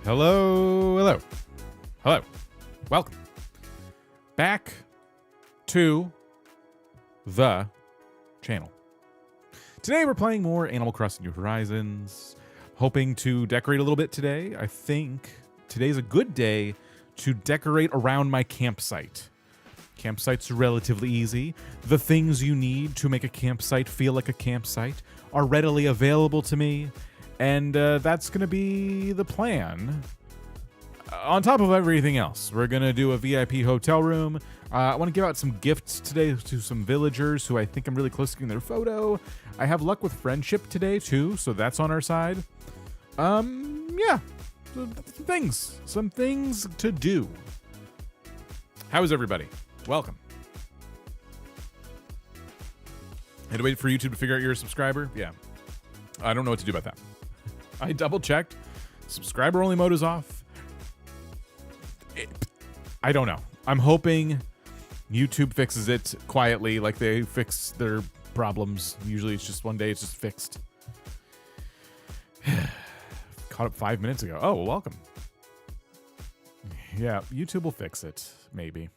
Hello. Welcome back to the channel. Today we're playing more Animal Crossing New Horizons. Hoping to decorate a little bit today. I think today's a good day to decorate around my campsite. Campsites are relatively easy. The things you need to make a campsite feel like a campsite are readily available to me. And that's going to be the plan. On top of everything else, we're going to do a VIP hotel room. I want to give out some gifts today to some villagers who I think I'm really close to getting their photo. I have luck with friendship today, too, so that's on our side. Yeah. Some things to do. How is everybody? Welcome. Had to wait for YouTube to figure out you're a subscriber? Yeah. I don't know what to do about that. I double checked. Subscriber only mode is off. I don't know. I'm hoping YouTube fixes it quietly, like they fix their problems. Usually it's just one day it's just fixed. Caught up 5 minutes ago. Oh, well, welcome. Yeah, YouTube will fix it, maybe.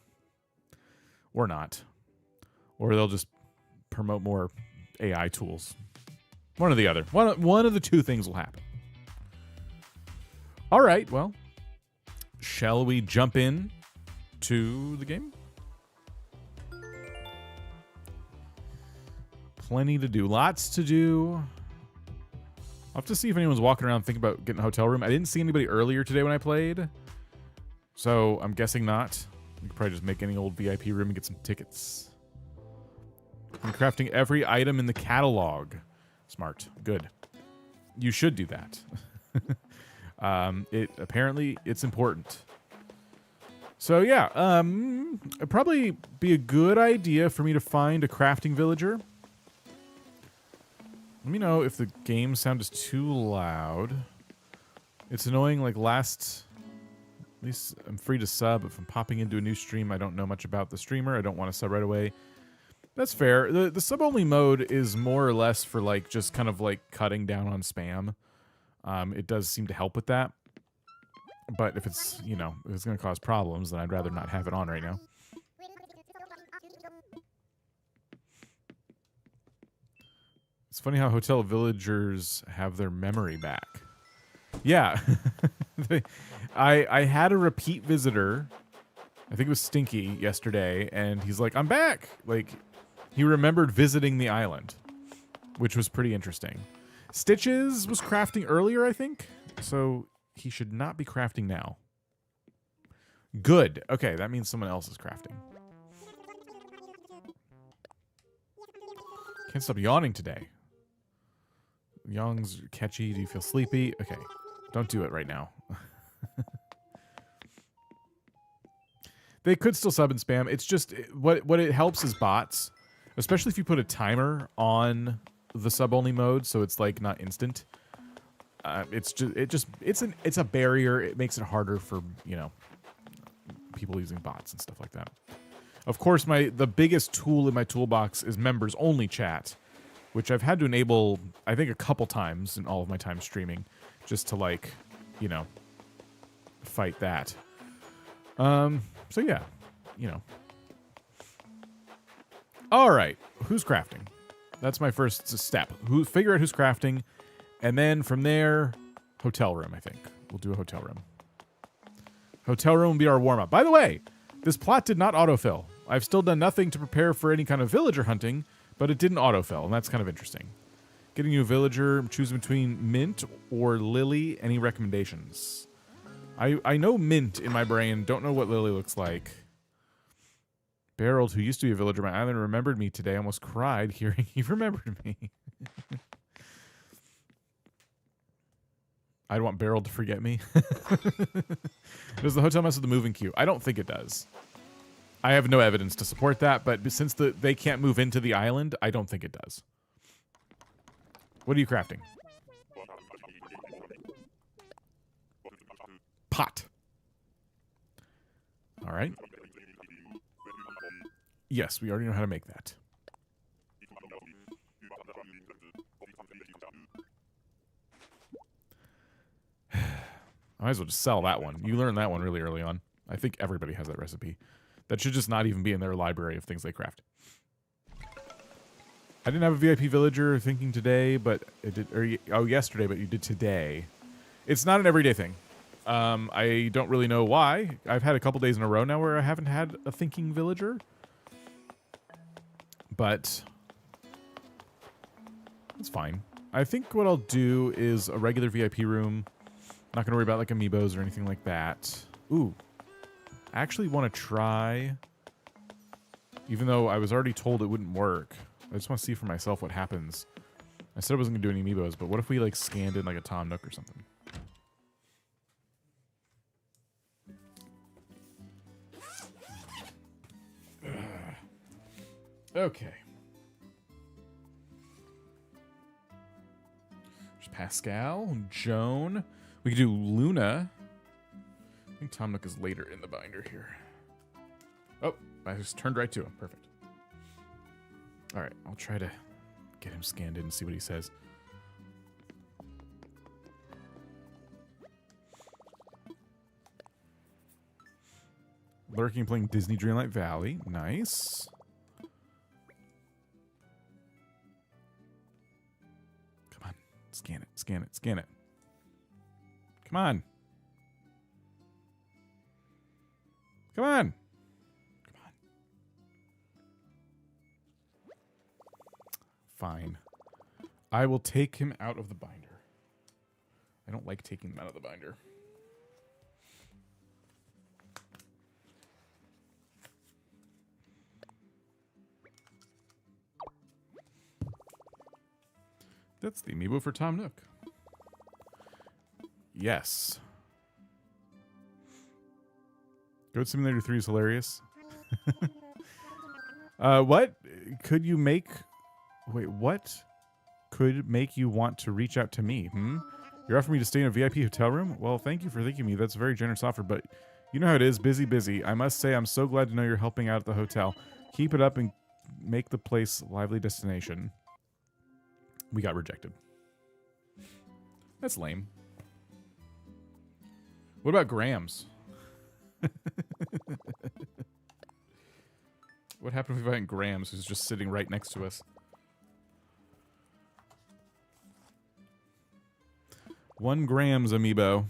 Or not. Or they'll just promote more AI tools. One or the other. One of the two things will happen. All right, well, shall we jump in to the game? Plenty to do. Lots to do. I'll have to see if anyone's walking around thinking about getting a hotel room. I didn't see anybody earlier today when I played, so I'm guessing not. We could probably just make any old VIP room and get some tickets. I'm crafting every item in the catalog. Smart. Good. You should do that. Apparently it's important. So yeah, it'd probably be a good idea for me to find a crafting villager. Let me know if the game sound is too loud. It's annoying, like at least I'm free to sub. If I'm popping into a new stream, I don't know much about the streamer. I don't want to sub right away. That's fair. The sub-only mode is more or less for like just kind of like cutting down on spam. It does seem to help with that. But if it's, if it's going to cause problems, then I'd rather not have it on right now. It's funny how hotel villagers have their memory back. Yeah. I had a repeat visitor. I think it was Stinky yesterday, and he's like, I'm back. Like, he remembered visiting the island, which was pretty interesting. Stitches was crafting earlier, I think. So he should not be crafting now. Good. Okay, that means someone else is crafting. Can't stop yawning today. Yawning's catchy. Do you feel sleepy? Okay, don't do it right now. They could still sub and spam. It's just what it helps is bots, especially if you put a timer on the sub only mode, so it's like not instant. It's a barrier. It makes it harder for people using bots and stuff like that. Of course, the biggest tool in my toolbox is members only chat, which I've had to enable I think a couple times in all of my time streaming, just to fight that. So yeah, All right, who's crafting? That's my first step. Figure out who's crafting, and then from there, hotel room, I think. We'll do a hotel room. Hotel room will be our warm-up. By the way, this plot did not autofill. I've still done nothing to prepare for any kind of villager hunting, but it didn't autofill, and that's kind of interesting. Getting you a villager, choosing between Mint or Lily. Any recommendations? I know Mint in my brain, don't know what Lily looks like. Barreled, who used to be a villager on my island, remembered me today. I almost cried hearing he remembered me. I'd want Barreled to forget me. Does the hotel mess with the moving queue? I don't think it does. I have no evidence to support that, but since they can't move into the island, I don't think it does. What are you crafting? Pot. All right. Yes, we already know how to make that. I might as well just sell that one. You learned that one really early on. I think everybody has that recipe. That should just not even be in their library of things they craft. I didn't have a VIP villager thinking today, but it did. Or yesterday, but you did today. It's not an everyday thing. I don't really know why. I've had a couple days in a row now where I haven't had a thinking villager. But it's fine. I think what I'll do is a regular VIP room. Not going to worry about like amiibos or anything like that. Ooh. I actually want to try, even though I was already told it wouldn't work. I just want to see for myself what happens. I said I wasn't going to do any amiibos, but what if we like scanned in like a Tom Nook or something? Okay. There's Pascal, Joan. We could do Luna. I think Tom Nook is later in the binder here. Oh, I just turned right to him. Perfect. All right, I'll try to get him scanned in and see what he says. Lurking, playing Disney Dreamlight Valley. Nice. Come on. Scan it, scan it, scan it. Come on. Come on. Come on. Fine. I will take him out of the binder. I don't like taking them out of the binder. That's the amiibo for Tom Nook. Yes. Goat Simulator 3 is hilarious. What could you make... Wait, what could make you want to reach out to me? You're offering me to stay in a VIP hotel room? Well, thank you for thinking of me. That's a very generous offer, but you know how it is. Busy, busy. I must say I'm so glad to know you're helping out at the hotel. Keep it up and make the place a lively destination. We got rejected. That's lame. What about Grams? What happened if we find Grams, who's just sitting right next to us? 1 grams amiibo.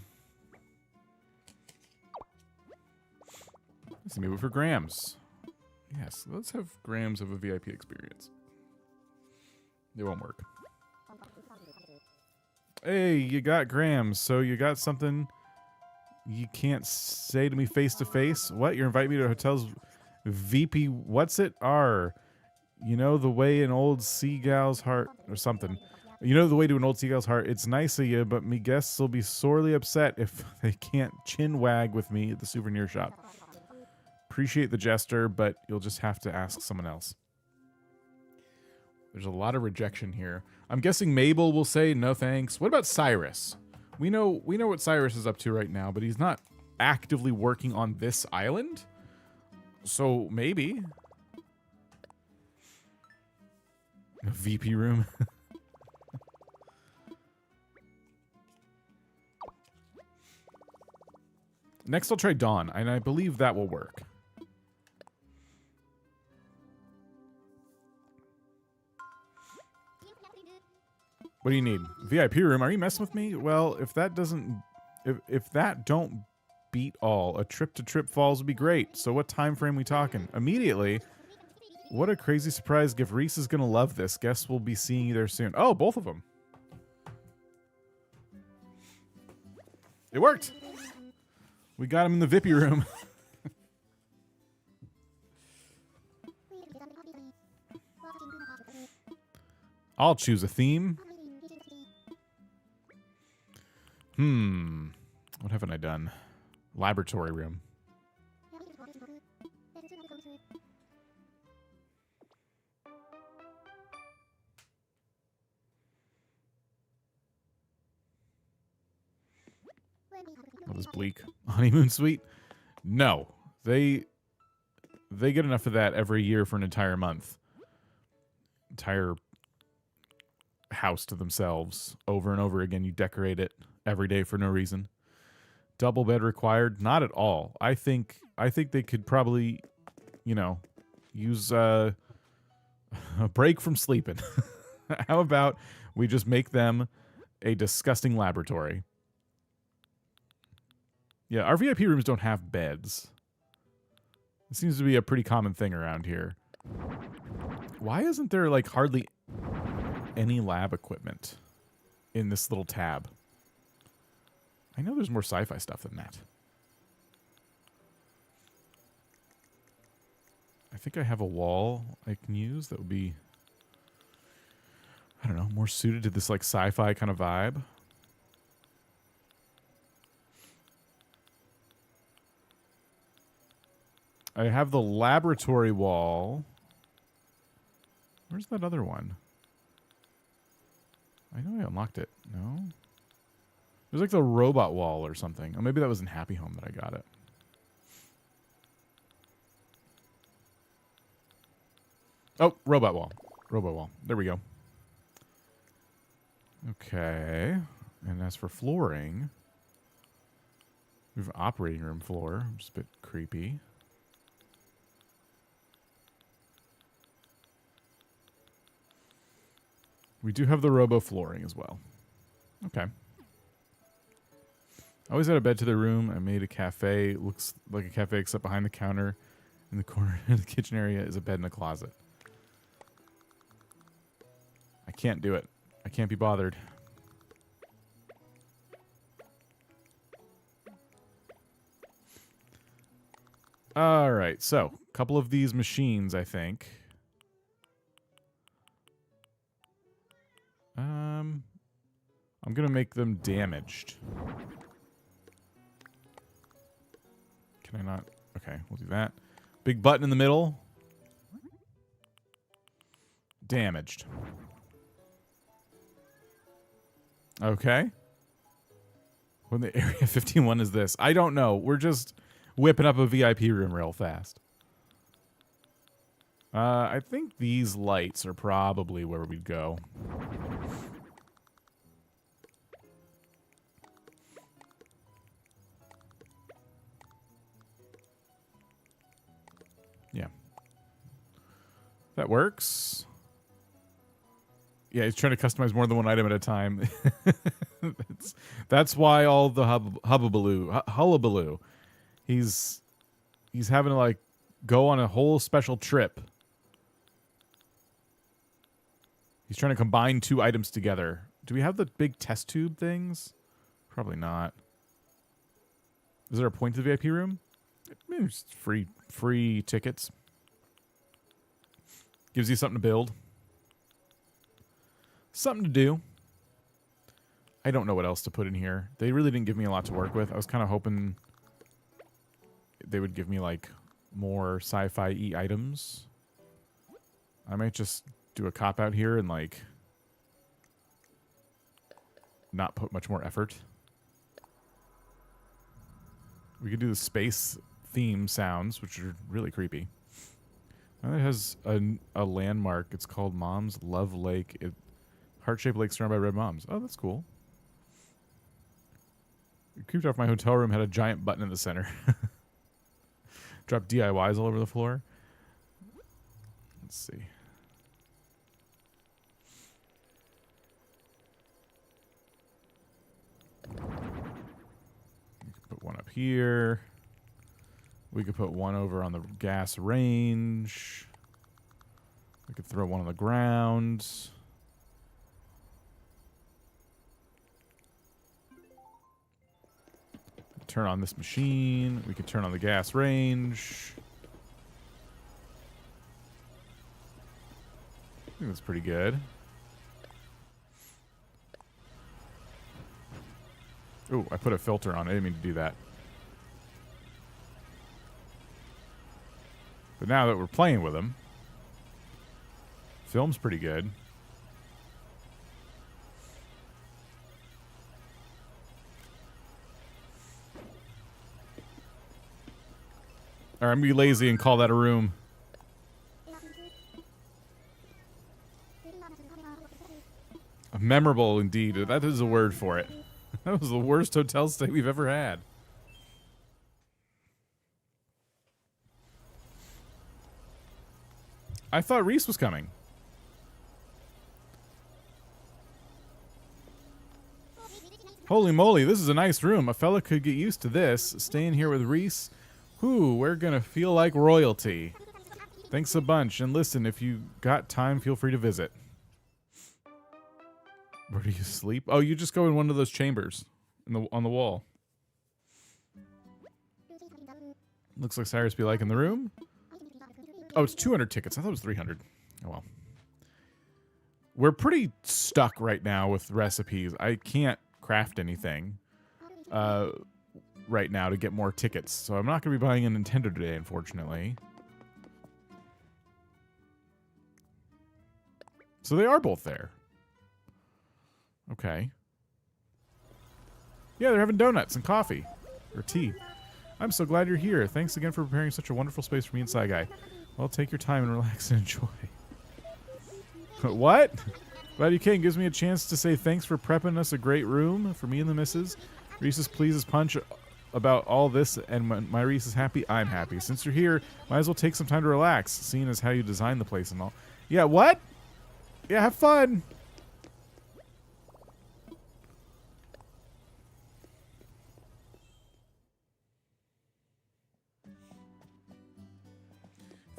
This amiibo for Grams. Yes, let's have Grams of a VIP experience. It won't work. Hey, you got Grams, so you got something you can't say to me face to face? What? You're inviting me to a hotel's VP, what's it? R. You know the way an old seagull's heart, or something. You know the way to an old seagull's heart. It's nice of you, but me guests will be sorely upset if they can't chin wag with me at the souvenir shop. Appreciate the gesture, but you'll just have to ask someone else. There's a lot of rejection here. I'm guessing Mabel will say no thanks. What about Cyrus? We know what Cyrus is up to right now, but he's not actively working on this island. So maybe a VP room. Next, I'll try Dawn, and I believe that will work. What do you need? VIP room? Are you messing with me? Well, if that doesn't, if that don't beat all, a trip to Trip Falls would be great. So what time frame we talking? Immediately. What a crazy surprise gift. Reese is gonna love this. Guess we'll be seeing you there soon. Oh, both of them. It worked. We got him in the VIP room. I'll choose a theme. What haven't I done? Laboratory room. What is bleak? Honeymoon suite? No. They get enough of that every year for an entire month. Entire house to themselves over and over again. You decorate it every day for no reason. Double bed required? Not at all. I think they could probably, you know, use a break from sleeping. How about we just make them a disgusting laboratory? Yeah, our VIP rooms don't have beds. It seems to be a pretty common thing around here. Why isn't there, like, hardly any lab equipment in this little tab? I know there's more sci-fi stuff than that. I think I have a wall I can use that would be, I don't know, more suited to this, like, sci-fi kind of vibe. I have the laboratory wall. Where's that other one? I know I unlocked it. No? There's like the robot wall or something. Or maybe that was in Happy Home that I got it. Oh, robot wall. Robot wall. There we go. Okay. And as for flooring, we have an operating room floor, which is a bit creepy. We do have the robo flooring as well. Okay. I always had a bed to the room. I made a cafe. It looks like a cafe except behind the counter in the corner of the kitchen area is a bed and a closet. I can't do it. I can't be bothered. All right. So, a couple of these machines, I think. I'm going to make them damaged. Can I not? Okay, we'll do that. Big button in the middle. Damaged. Okay. When the Area 51 is this? I don't know. We're just whipping up a VIP room real fast. I think these lights are probably where we'd go. Yeah. That works. Yeah, he's trying to customize more than one item at a time. That's why all the hullabaloo. He's having to, like, go on a whole special trip. He's trying to combine two items together. Do we have the big test tube things? Probably not. Is there a point to the VIP room? Maybe just free tickets. Gives you something to build. Something to do. I don't know what else to put in here. They really didn't give me a lot to work with. I was kind of hoping they would give me, like, more sci-fi-y items. I might just do a cop-out here and, like, not put much more effort. We could do the space theme sounds, which are really creepy. It has a landmark. It's called Mom's Love Lake. Heart-shaped lake surrounded by red moms. Oh, that's cool. It creeped off my hotel room, had a giant button in the center. Dropped DIYs all over the floor. Let's see. We could put one up here. We could put one over on the gas range. We could throw one on the ground. Turn on this machine. We could turn on the gas range. I think that's pretty good. Ooh, I put a filter on. I didn't mean to do that. But now that we're playing with them, film's pretty good. All right, I'm going to be lazy and call that a room. Memorable, indeed. That is a word for it. That was the worst hotel stay we've ever had. I thought Reese was coming. Holy moly, this is a nice room. A fella could get used to this. Staying here with Reese. Whew, we're gonna feel like royalty. Thanks a bunch. And listen, if you got time, feel free to visit. Where do you sleep? Oh, you just go in one of those chambers on the wall. Looks like Cyrus be liking the room. Oh, it's 200 tickets. I thought it was 300. Oh, well. We're pretty stuck right now with recipes. I can't craft anything right now to get more tickets. So I'm not going to be buying a Nintendo today, unfortunately. So they are both there. Okay. Yeah, they're having donuts and coffee. Or tea. I'm so glad you're here. Thanks again for preparing such a wonderful space for me and Sci Guy. Well, take your time and relax and enjoy. What? Glad you came. Gives me a chance to say thanks for prepping us a great room for me and the missus. Reese's pleases punch about all this, and my Reese is happy. I'm happy. Since you're here, might as well take some time to relax, seeing as how you designed the place and all. Yeah, what? Yeah, have fun.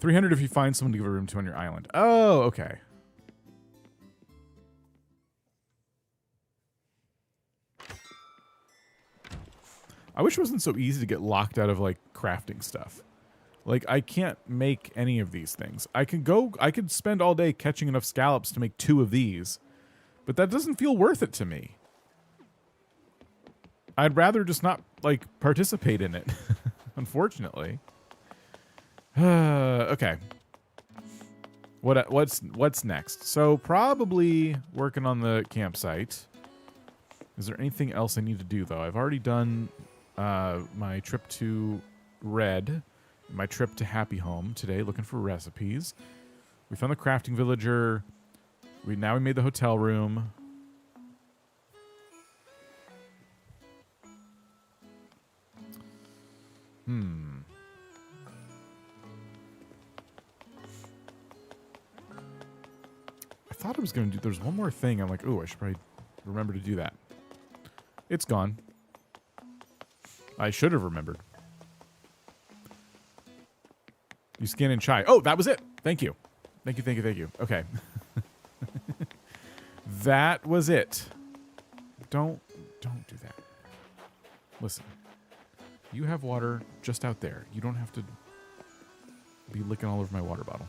$300 if you find someone to give a room to on your island. Oh, okay. I wish it wasn't so easy to get locked out of, like, crafting stuff. Like, I can't make any of these things. I could spend all day catching enough scallops to make 2 of these, but that doesn't feel worth it to me. I'd rather just not, like, participate in it, unfortunately. Okay. What's next? So probably working on the campsite. Is there anything else I need to do though? I've already done my trip to Red, my trip to Happy Home today, looking for recipes. We found the crafting villager. We made the hotel room. I thought I was going to do... There's one more thing. I'm like, ooh, I should probably remember to do that. It's gone. I should have remembered. You scan in chai. Oh, that was it. Thank you. Thank you. Okay. That was it. Don't do that. Listen. You have water just out there. You don't have to be licking all over my water bottle.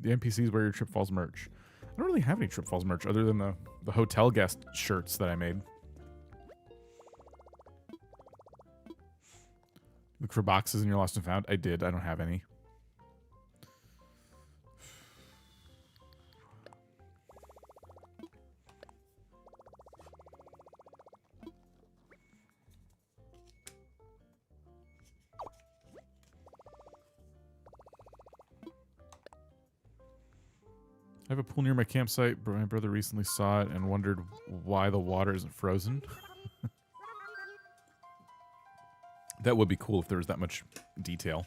The NPCs wear your Trip Falls merch. I don't really have any Trip Falls merch other than the hotel guest shirts that I made. Look for boxes in your lost and found. I did. I don't have any. I have a pool near my campsite. My brother recently saw it and wondered why the water isn't frozen. That would be cool if there was that much detail.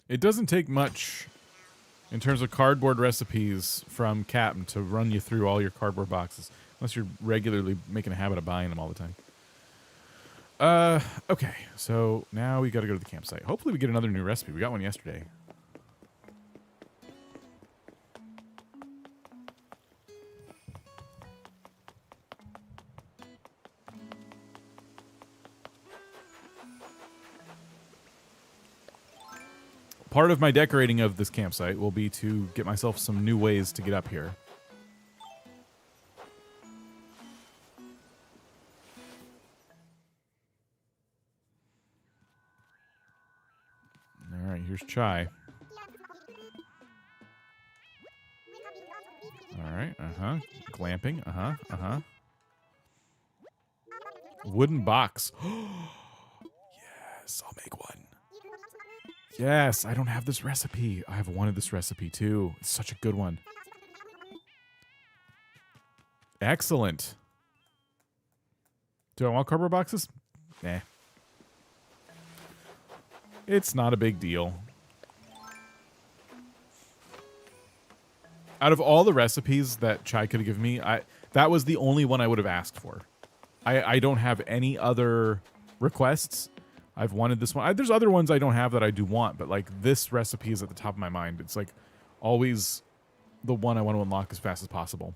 It doesn't take much in terms of cardboard recipes from Captain to run you through all your cardboard boxes, unless you're regularly making a habit of buying them all the time. Okay, so now we got to go to the campsite. Hopefully we get another new recipe. We got one yesterday. Part of my decorating of this campsite will be to get myself some new ways to get up here. All right, here's chai. All right, glamping, Wooden box. Yes, I'll make one. Yes, I don't have this recipe. I've wanted this recipe too. It's such a good one. Excellent. Do I want cardboard boxes? Nah. It's not a big deal. Out of all the recipes that Chai could have given me, that was the only one I would have asked for. I don't have any other requests. I've wanted this one. There's other ones I don't have that I do want, but like this recipe is at the top of my mind. It's like always the one I want to unlock as fast as possible.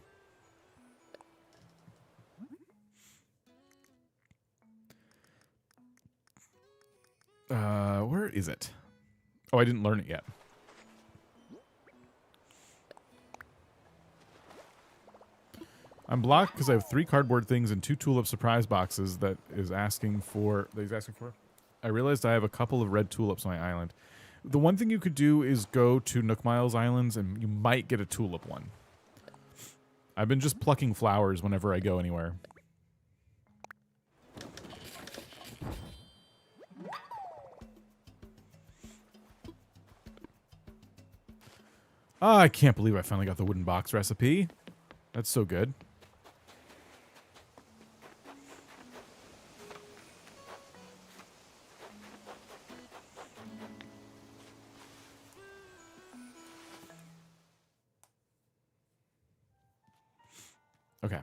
Where is it? Oh, I didn't learn it yet. I'm blocked because I have 3 cardboard things and 2 tulip surprise boxes that he's asking for. I realized I have a couple of red tulips on my island. The one thing you could do is go to Nook Miles Islands and you might get a tulip one. I've been just plucking flowers whenever I go anywhere. Oh, I can't believe I finally got the wooden box recipe. That's so good. Okay.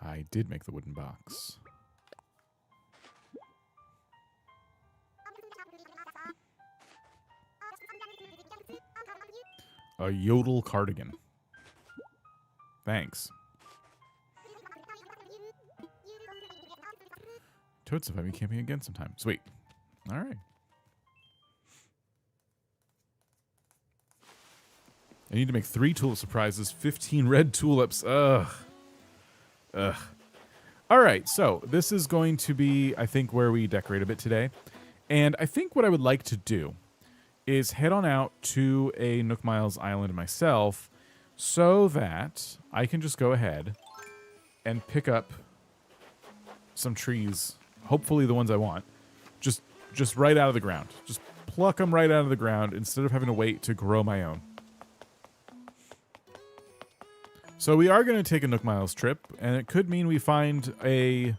I did make the wooden box. A yodel cardigan. Thanks. Toads have me camping again sometime. Sweet. All right. I need to make 3 tulip surprises, 15 red tulips. Ugh. Ugh. All right, so this is going to be, I think, where we decorate a bit today. And I think what I would like to do is head on out to a Nook Miles island myself so that I can just go ahead and pick up some trees, hopefully the ones I want, just right out of the ground. Just pluck them right out of the ground instead of having to wait to grow my own. So we are going to take a Nook Miles trip, and it could mean we find a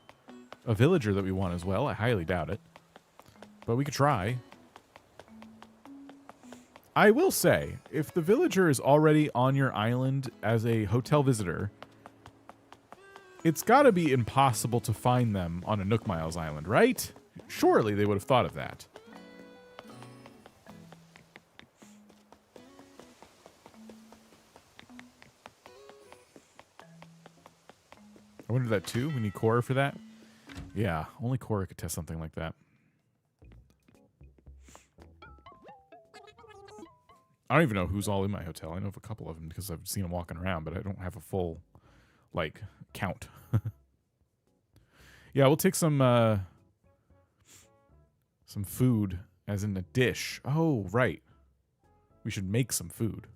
villager that we want as well. I highly doubt it, but we could try. I will say, if the villager is already on your island as a hotel visitor, it's got to be impossible to find them on a Nook Miles island, right? Surely they would have thought of that. I wonder that too. We need Cora for that. Yeah, only Cora could test something like that. I don't even know who's all in my hotel. I know of a couple of them because I've seen them walking around, but I don't have a full, like, count. Yeah, we'll take some food, as in a dish. Oh, right. We should make some food.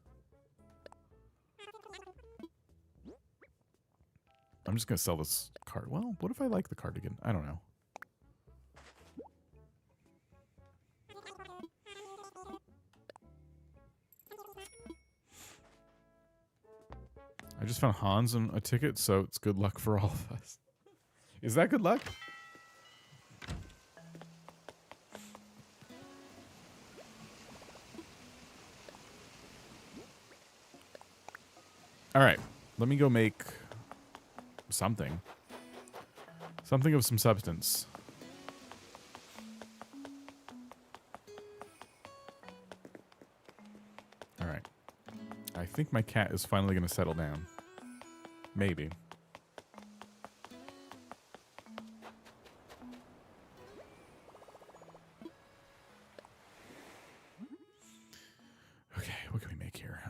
I'm just going to sell this card. Well, what if I like the cardigan? I don't know. I just found Hans on a ticket, so it's good luck for all of us. Is that good luck? All right. Let me go make something. Something of some substance. All right. I think my cat is finally going to settle down. Maybe. Okay, what can we make here?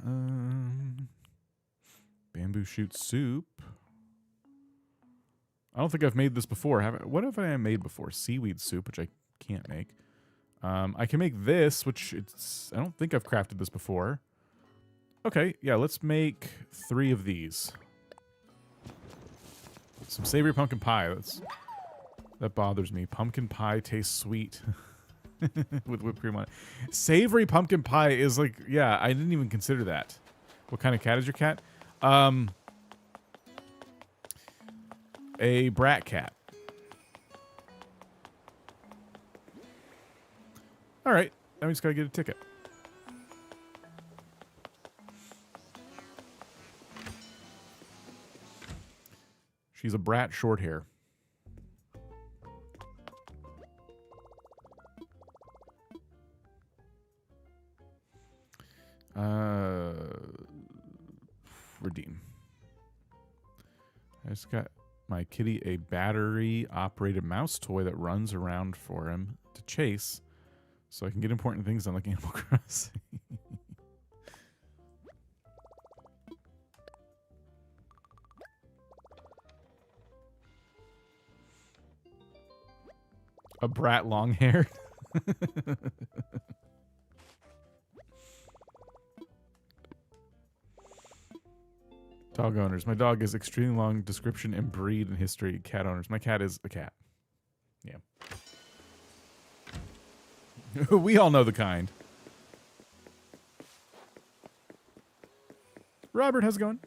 Bamboo shoot soup. I don't think I've made this before. What have I made before? Seaweed soup, which I can't make. I can make this, which I don't think I've crafted this before. Okay, yeah, let's make 3 of these. Some savory pumpkin pie. That bothers me. Pumpkin pie tastes sweet. with whipped cream on it. Savory pumpkin pie is like, yeah, I didn't even consider that. What kind of cat is your cat? A brat cat. All right, now we just gotta get a ticket. She's a brat short hair. Redeem. I just got my kitty a battery-operated mouse toy that runs around for him to chase, so I can get important things done like Animal Crossing. A brat long hair. Dog owners. My dog is extremely long description and breed and history. Cat owners. My cat is a cat. Yeah. We all know the kind. Robert, how's it going?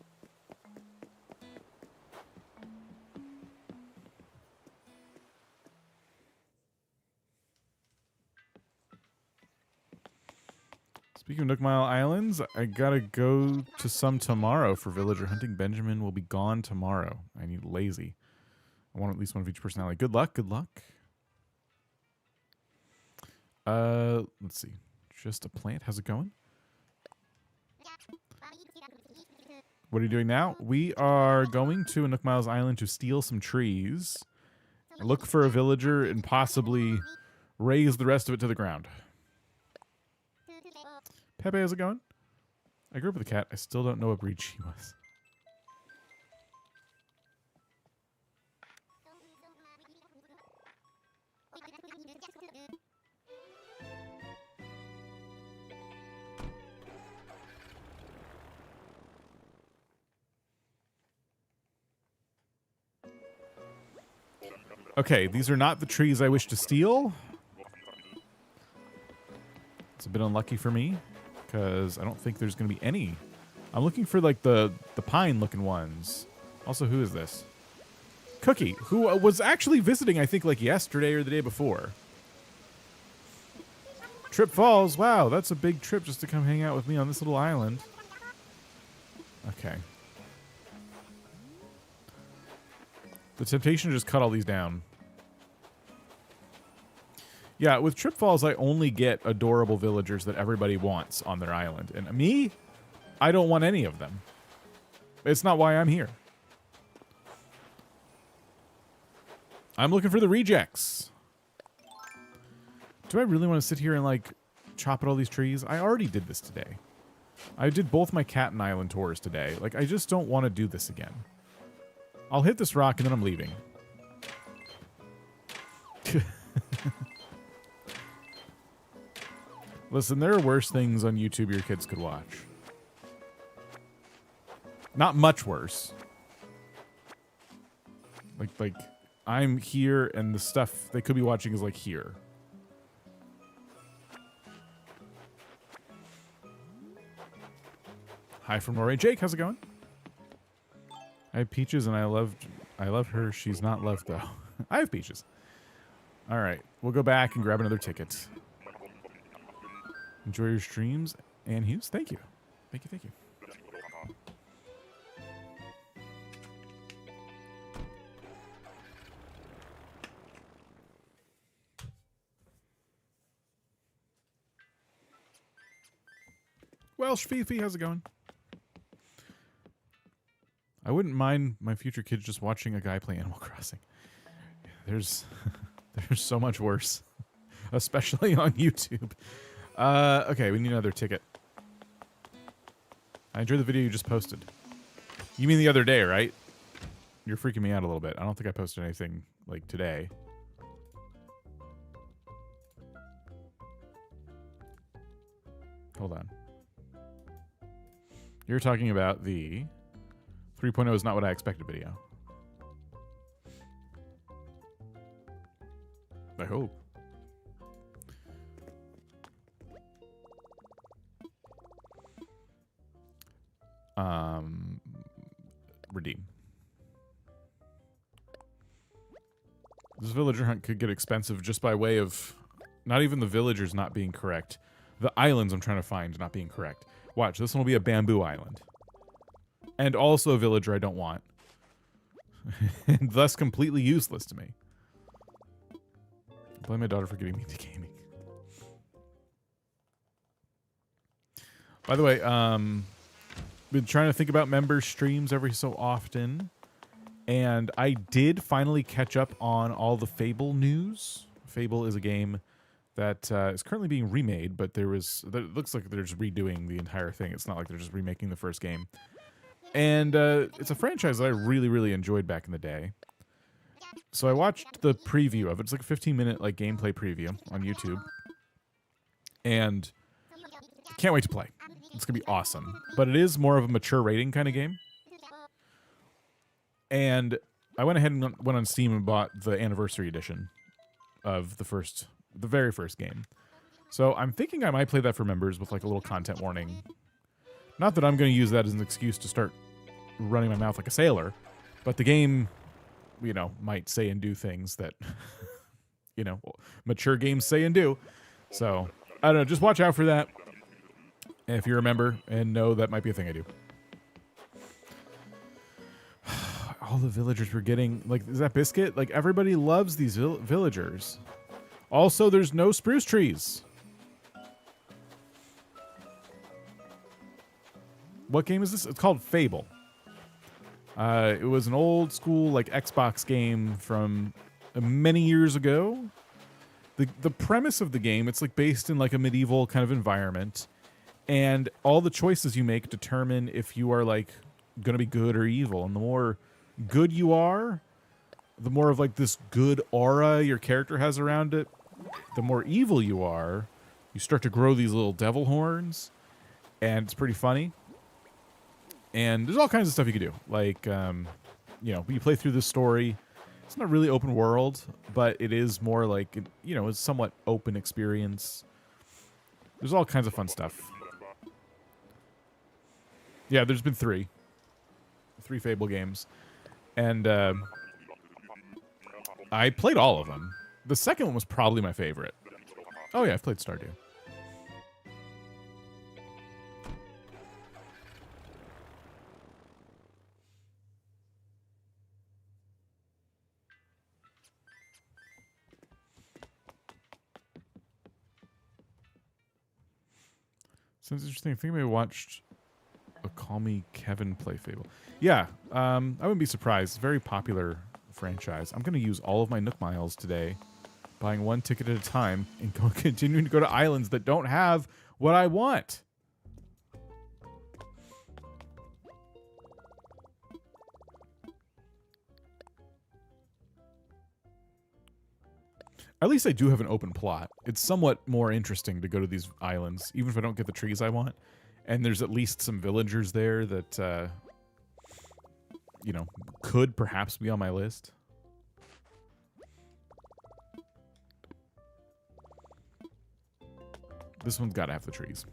Speaking of Nook Mile Islands, I gotta go to some tomorrow for villager hunting. Benjamin will be gone tomorrow. I need lazy. I want at least one of each personality. Good luck, good luck. Let's see. Just a plant. How's it going? What are you doing now? We are going to Nook Miles Island to steal some trees, look for a villager, and possibly raise the rest of it to the ground. Pepe, how's it going? I grew up with a cat. I still don't know what breed she was. Okay, these are not the trees I wish to steal. It's a bit unlucky for me, because I don't think there's going to be any. I'm looking for, like, the pine-looking ones. Also, who is this? Cookie, who was actually visiting, I think, like, yesterday or the day before. Trip Falls. Wow, that's a big trip just to come hang out with me on this little island. Okay. The temptation to just cut all these down. Yeah, with Trip Falls, I only get adorable villagers that everybody wants on their island. And me, I don't want any of them. It's not why I'm here. I'm looking for the rejects. Do I really want to sit here and, like, chop at all these trees? I already did this today. I did both my cat and island tours today. Like, I just don't want to do this again. I'll hit this rock and then I'm leaving. Listen, there are worse things on YouTube your kids could watch. Not much worse. Like I'm here and the stuff they could be watching is like here. Hi from Norway. Jake, how's it going? I have Peaches and I love her. She's not loved though. I have Peaches. All right, we'll go back and grab another ticket. Enjoy your streams, Ann Hughes. Thank you. Thank you, thank you. Welsh Fifi, how's it going? I wouldn't mind my future kids just watching a guy play Animal Crossing. There's so much worse, especially on YouTube. Okay, we need another ticket. I enjoyed the video you just posted. You mean the other day, right? You're freaking me out a little bit. I don't think I posted anything like today. Hold on. You're talking about the 3.0 is not what I expected video. I hope. redeem. This villager hunt could get expensive just by way of not even the villagers not being correct. The islands I'm trying to find not being correct. Watch, this one will be a bamboo island. And also a villager I don't want. And thus completely useless to me. I blame my daughter for getting me into gaming. By the way, been trying to think about member streams every so often. And I did finally catch up on all the Fable news. Fable is a game that is currently being remade, but it looks like they're just redoing the entire thing. It's not like they're just remaking the first game. And it's a franchise that I really, really enjoyed back in the day. So I watched the preview of it. It's like a 15-minute like gameplay preview on YouTube. And can't wait to play. It's going to be awesome. But it is more of a mature rating kind of game. And I went ahead and went on Steam and bought the anniversary edition of the very first game. So I'm thinking I might play that for members with like a little content warning. Not that I'm going to use that as an excuse to start running my mouth like a sailor, but the game, you know, might say and do things that, you know, mature games say and do. So I don't know. Just watch out for that. If you're a member and know that might be a thing I do. All the villagers we're getting, like, is that Biscuit? Like, everybody loves these villagers. Also, there's no spruce trees. What game is this? It's called Fable. It was an old school, like, Xbox game from many years ago. The premise of the game, it's, like, based in, like, a medieval kind of environment. And all the choices you make determine if you are, like, going to be good or evil. And the more good you are, the more of like this good aura your character has around it. The more evil you are, you start to grow these little devil horns, and it's pretty funny. And there's all kinds of stuff you can do. Like, you know, you play through this story. It's not really open world, but it is more like, you know, it's somewhat open experience. There's all kinds of fun stuff. Yeah, there's been three Fable games. And I played all of them. The second one was probably my favorite. Oh yeah, I've played Stardew. Sounds interesting. I think I watched a Call Me Kevin play Fable. Yeah, I wouldn't be surprised. Very popular franchise. I'm going to use all of my Nook Miles today, buying one ticket at a time, and continuing to go to islands that don't have what I want. At least I do have an open plot. It's somewhat more interesting to go to these islands, even if I don't get the trees I want. And there's at least some villagers there that, you know, could perhaps be on my list. This one's got to have the trees.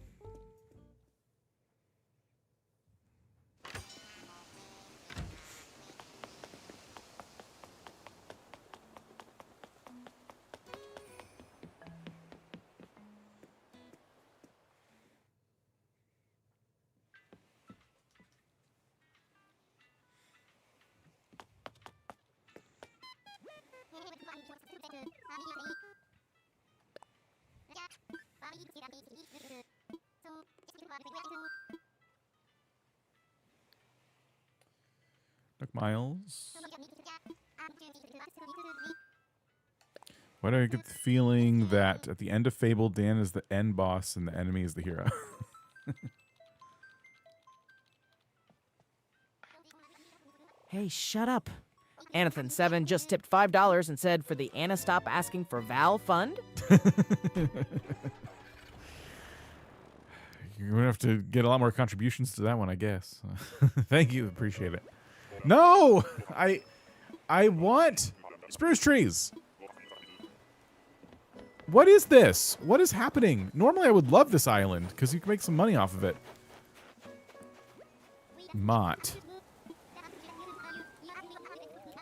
Nook Miles. Why do I get the feeling that at the end of Fable, Dan is the end boss and the enemy is the hero? Hey, shut up. Anathan7 just tipped $5 and said, for the Anna Stop Asking for Val Fund? You're going to have to get a lot more contributions to that one, I guess. Thank you. Appreciate it. No! I want spruce trees. What is this? What is happening? Normally I would love this island because you can make some money off of it. Mott.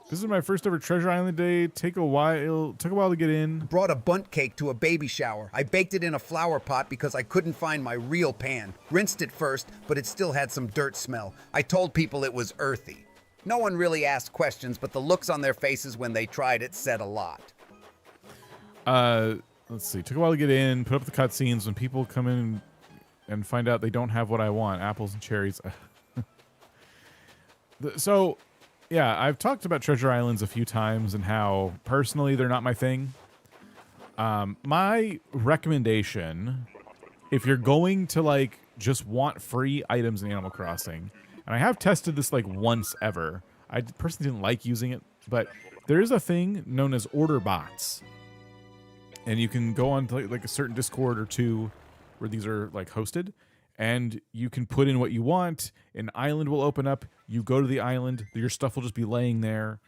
This is my first ever Treasure Island day. Took a while to get in. Brought a bundt cake to a baby shower. I baked it in a flower pot because I couldn't find my real pan. Rinsed it first, but it still had some dirt smell. I told people it was earthy. No one really asked questions, but the looks on their faces when they tried it said a lot. Let's see. Took a while to get in. Put up the cutscenes. When people come in and find out they don't have what I want, apples and cherries. So, yeah, I've talked about Treasure Islands a few times and how personally they're not my thing. My recommendation, if you're going to like just want free items in Animal Crossing, and I have tested this like once ever. I personally didn't like using it, but there is a thing known as order bots. And you can go on to like a certain Discord or two where these are like hosted, and you can put in what you want. An island will open up. You go to the island. Your stuff will just be laying there.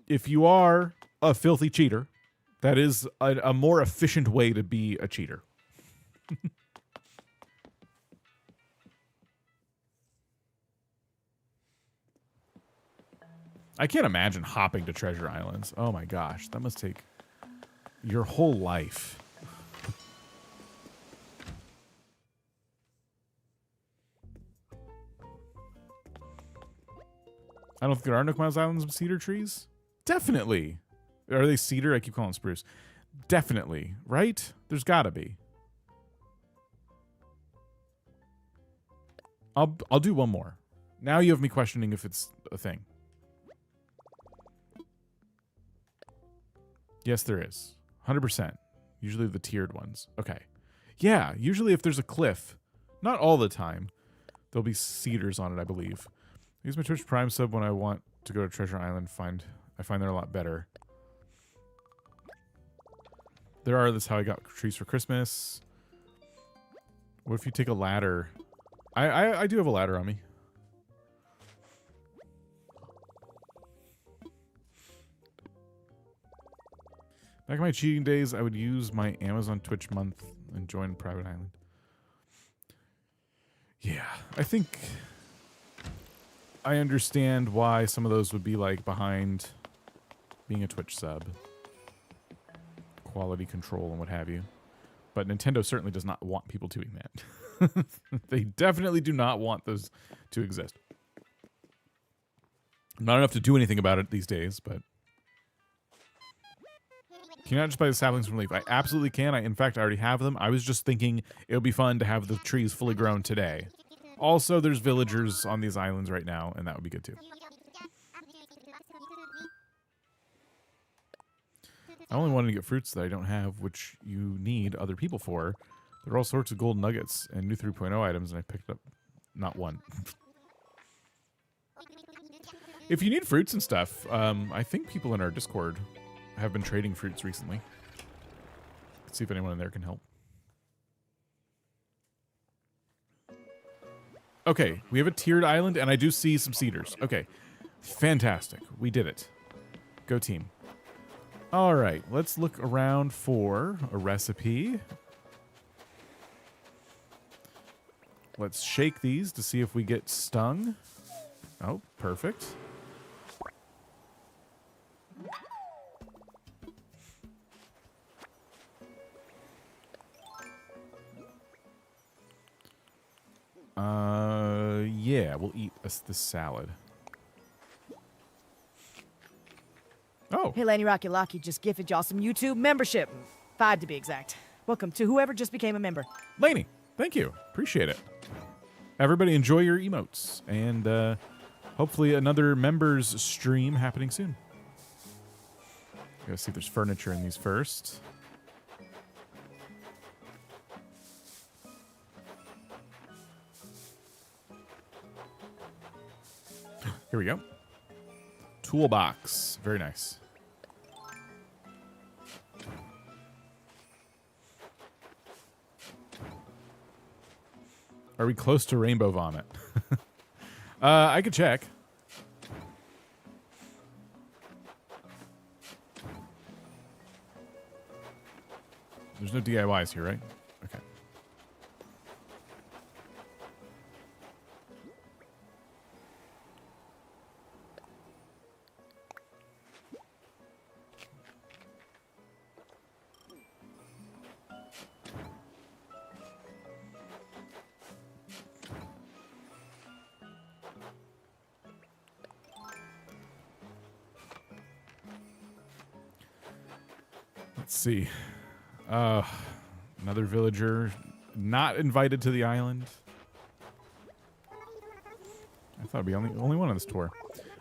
If you are a filthy cheater, that is a more efficient way to be a cheater. I can't imagine hopping to treasure islands. Oh my gosh, that must take your whole life. I don't think there are Nook Miles Islands with cedar trees. Definitely. Are they cedar? I keep calling them spruce. Definitely, right? There's gotta be. I'll do one more. Now you have me questioning if it's a thing. Yes, there is. 100%. Usually the tiered ones. Okay. Yeah, usually if there's a cliff, not all the time, there'll be cedars on it, I believe. I use my Twitch Prime sub when I want to go to Treasure Island. I find they're a lot better. There are. That's how I got trees for Christmas. What if you take a ladder? I do have a ladder on me. Back in my cheating days, I would use my Amazon Twitch month and join Private Island. Yeah, I think I understand why some of those would be like behind being a Twitch sub. Quality control and what have you. But Nintendo certainly does not want people doing that. They definitely do not want those to exist. Not enough to do anything about it these days, but... Can you not just buy the saplings from Leaf? I absolutely can. In fact, I already have them. I was just thinking it would be fun to have the trees fully grown today. Also, there's villagers on these islands right now, and that would be good too. I only wanted to get fruits that I don't have, which you need other people for. There are all sorts of gold nuggets and new 3.0 items, and I picked up not one. If you need fruits and stuff, I think people in our Discord have been trading fruits recently. Let's see if anyone in there can help. Okay, we have a tiered island, and I do see some cedars. Okay, fantastic. We did it. Go team. All right, let's look around for a recipe. Let's shake these to see if we get stung. Oh, perfect. Yeah, we'll eat this salad. Oh. Hey, Lanny Rocky Locky just gifted y'all some YouTube membership. 5 to be exact. Welcome to whoever just became a member. Laney, thank you. Appreciate it. Everybody enjoy your emotes. And hopefully another members stream happening soon. Gotta see if there's furniture in these first. Here we go. Toolbox. Very nice. Are we close to rainbow vomit? I could check. There's no DIYs here, right? Okay. Let's see. Another villager not invited to the island. I thought it'd be only one on this tour.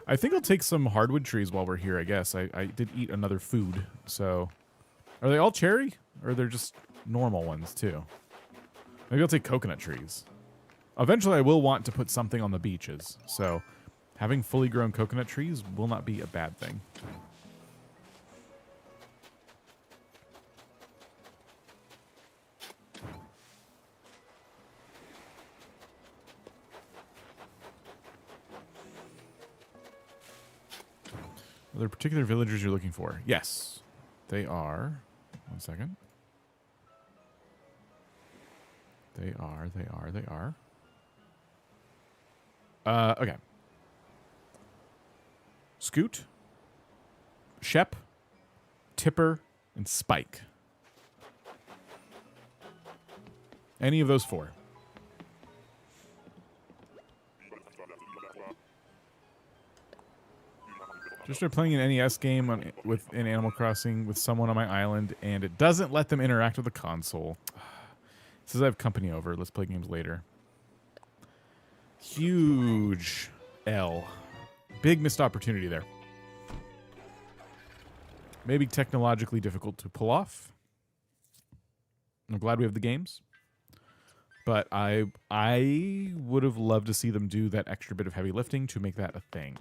I think I'll take some hardwood trees while we're here, I guess. I did eat another food, so... Are they all cherry? Or they're just normal ones, too? Maybe I'll take coconut trees. Eventually, I will want to put something on the beaches, so having fully grown coconut trees will not be a bad thing. Are there particular villagers you're looking for? Yes. They are. One second. They are. Okay. Scoot, Shep, Tipper, and Spike. Any of those four. Just started playing an NES game in Animal Crossing with someone on my island, and it doesn't let them interact with the console. It says I have company over. Let's play games later. Huge L. Big missed opportunity there. Maybe technologically difficult to pull off. I'm glad we have the games. But I would have loved to see them do that extra bit of heavy lifting to make that a thing.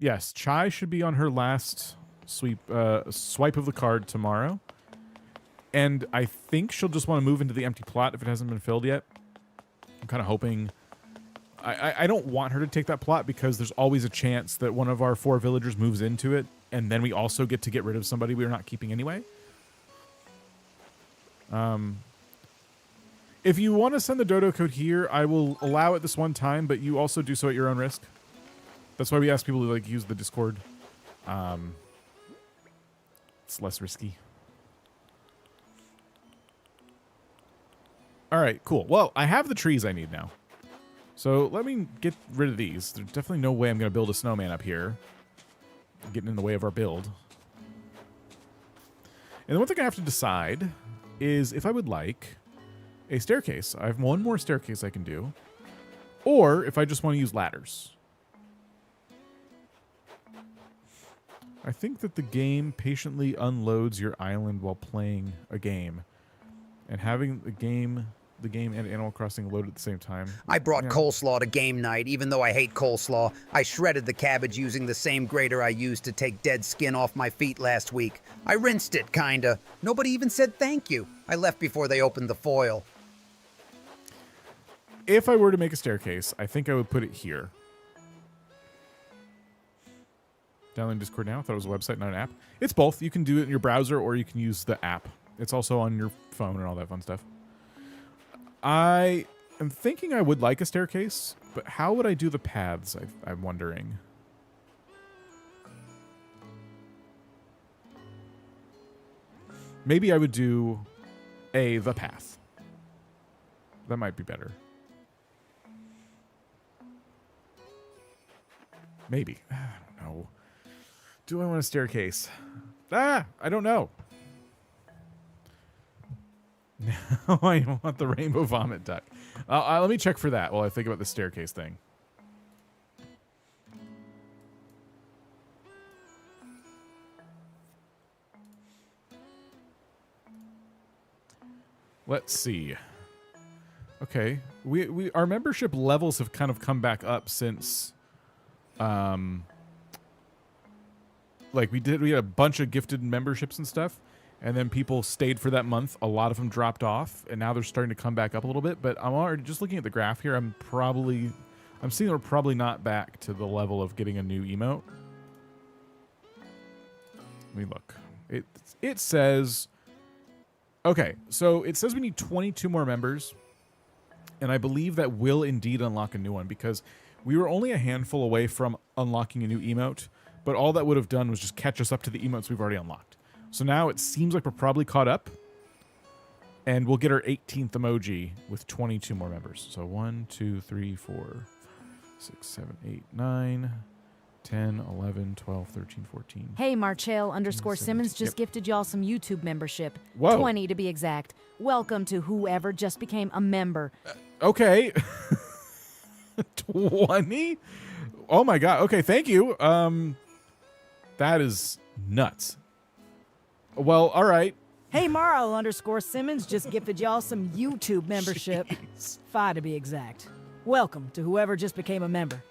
Yes, Chai should be on her last swipe of the card tomorrow. And I think she'll just want to move into the empty plot if it hasn't been filled yet. I'm kind of hoping... I don't want her to take that plot because there's always a chance that one of our 4 villagers moves into it, and then we also get to get rid of somebody we are not keeping anyway. If you want to send the dodo code here, I will allow it this one time, but you also do so at your own risk. That's why we ask people to use the Discord. It's less risky. All right, cool. Well, I have the trees I need now. So let me get rid of these. There's definitely no way I'm going to build a snowman up here. Getting in the way of our build. And the one thing I have to decide is if I would like a staircase. I have one more staircase I can do. Or if I just want to use ladders. I think that the game patiently unloads your island while playing a game. And having the game and Animal Crossing load at the same time. I brought coleslaw to game night, even though I hate coleslaw. I shredded the cabbage using the same grater I used to take dead skin off my feet last week. I rinsed it, kinda. Nobody even said thank you. I left before they opened the foil. If I were to make a staircase, I think I would put it here. Downloading Discord now. I thought it was a website, not an app. It's both. You can do it in your browser or you can use the app. It's also on your phone and all that fun stuff. I am thinking I would like a staircase, but how would I do the paths? I'm wondering. Maybe I would do the path. That might be better. Maybe. I don't know. Do I want a staircase? I don't know. Now I want the rainbow vomit duck. Let me check for that while I think about the staircase thing. Let's see. Okay, our membership levels have kind of come back up since, like we had a bunch of gifted memberships and stuff, and then people stayed for that month. A lot of them dropped off, and now they're starting to come back up a little bit. But I'm already just looking at the graph here. I'm seeing we're probably not back to the level of getting a new emote. Let me look. It says. Okay, so it says we need 22 more members, and I believe that will indeed unlock a new one because we were only a handful away from unlocking a new emote, but all that would have done was just catch us up to the emotes we've already unlocked. So now it seems like we're probably caught up, and we'll get our 18th emoji with 22 more members. So 1, 2, 3, 4, 6, 7, 8, 9, 10, 11, 12, 13, 14. Hey, Marchell _ 17. Simmons just Yep. gifted y'all some YouTube membership. Whoa. 20 to be exact. Welcome to whoever just became a member. Okay. 20? Oh my god. Okay, thank you. That is nuts. Well, all right. Hey, Morrow _ Simmons just gifted y'all some YouTube membership. Jeez. 5 to be exact. Welcome to whoever just became a member.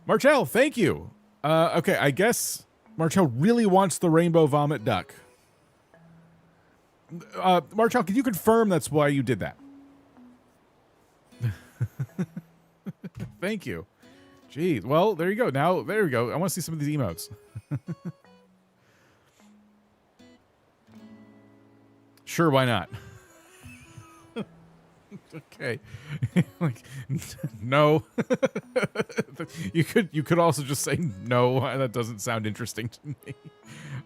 Marchell, thank you. Okay, I guess Marchell really wants the rainbow vomit duck. Marchell, can you confirm that's why you did that? Thank you. Jeez. Well, there you go. Now, there we go. I want to see some of these emotes. Sure, why not? Okay. Like, no. You could also just say no. That doesn't sound interesting to me.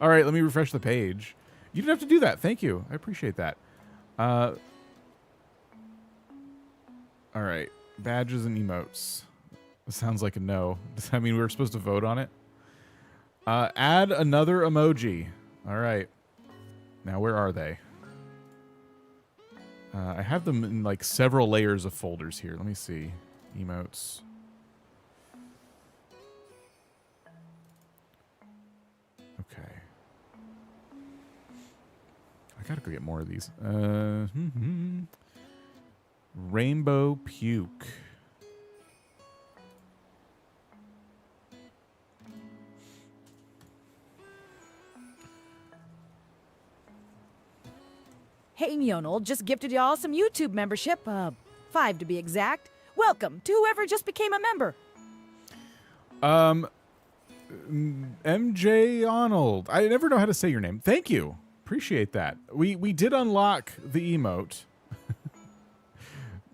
All right, let me refresh the page. You didn't have to do that. Thank you. I appreciate that. All right. Badges and emotes. Sounds like a no. Does that mean we were supposed to vote on it? Add another emoji. All right. Now, where are they? I have them in like several layers of folders here. Let me see. Emotes. Okay. I gotta go get more of these. Rainbow puke. Hey, Mionel just gifted y'all some YouTube membership. 5 to be exact. Welcome to whoever just became a member. MJ Arnold. I never know how to say your name. Thank you. Appreciate that. We did unlock the emote.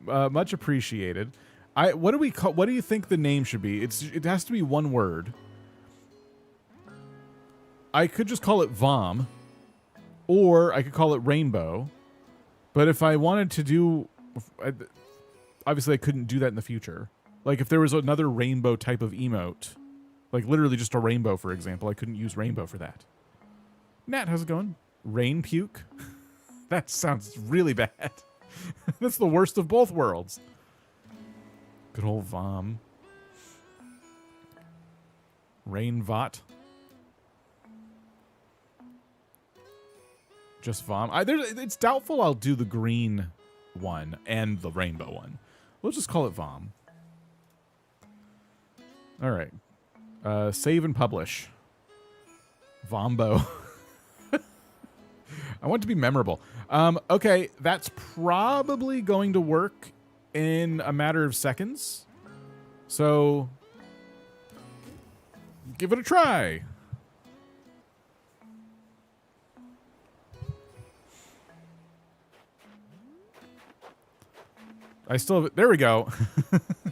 Much appreciated. What do we call? What do you think the name should be? It has to be one word. I could just call it Vom, or I could call it Rainbow. But if I wanted to do, obviously I couldn't do that in the future. Like if there was another rainbow type of emote, like literally just a rainbow, for example, I couldn't use rainbow for that. Nat, how's it going? Rain puke? That sounds really bad. That's the worst of both worlds. Good old Vom. Rain Vot. Just Vom. It's doubtful I'll do the green one and the rainbow one. We'll just call it Vom. All right. Save and publish. Vombo. I want it to be memorable. Okay, that's probably going to work in a matter of seconds. So, give it a try. I still have it. There we go.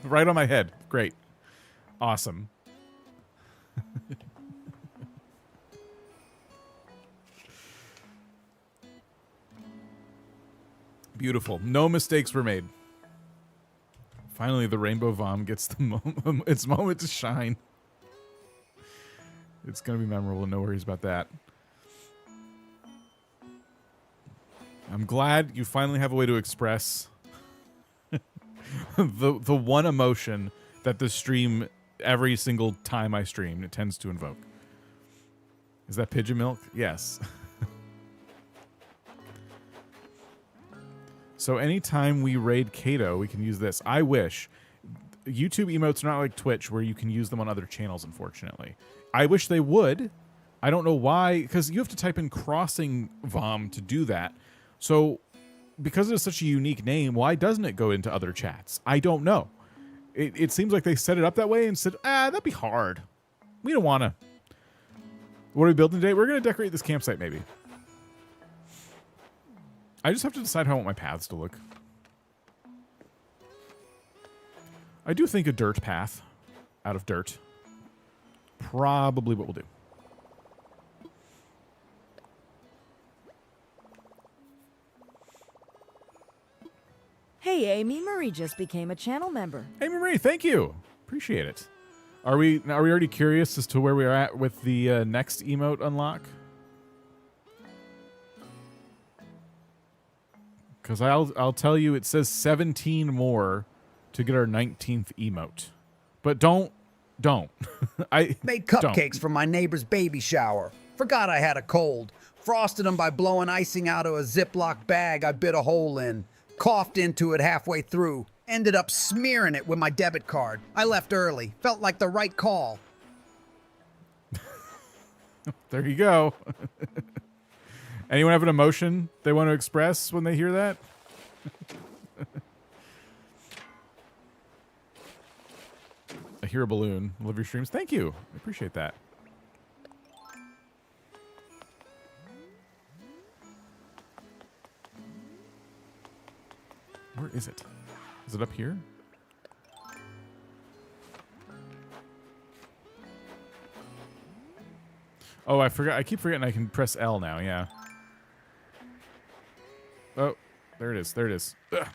Right on my head. Great. Awesome. Beautiful. No mistakes were made. Finally, the Rainbow Vom gets its moment to shine. It's going to be memorable. No worries about that. I'm glad you finally have a way to express the one emotion that the stream, every single time I stream, it tends to invoke. Is that pigeon milk? Yes. So anytime we raid Kato, we can use this. I wish. YouTube emotes are not like Twitch where you can use them on other channels, unfortunately. I wish they would. I don't know why, because you have to type in crossing Vom to do that. So because it's such a unique name, why doesn't it go into other chats? I don't know. It seems like they set it up that way and said, that'd be hard. We don't want to. What are we building today? We're going to decorate this campsite, maybe. I just have to decide how I want my paths to look. I do think a dirt path out of dirt. Probably what we'll do. Hey, Amy Marie just became a channel member. Amy Marie, thank you. Appreciate it. Are we already curious as to where we are at with the next emote unlock? Because I'll tell you, it says 17 more to get our 19th emote. But don't. I Made cupcakes don't. for my neighbor's baby shower. Forgot I had a cold. Frosted them by blowing icing out of a Ziploc bag I bit a hole in. Coughed into it halfway through. Ended up smearing it with my debit card. I left early. Felt like the right call. There you go. Anyone have an emotion they want to express when they hear that? I hear a balloon. Love your streams. Thank you. I appreciate that. Where is it? Is it up here? Oh, I forgot. I keep forgetting I can press L now. Yeah. Oh, there it is. There it is. Ugh.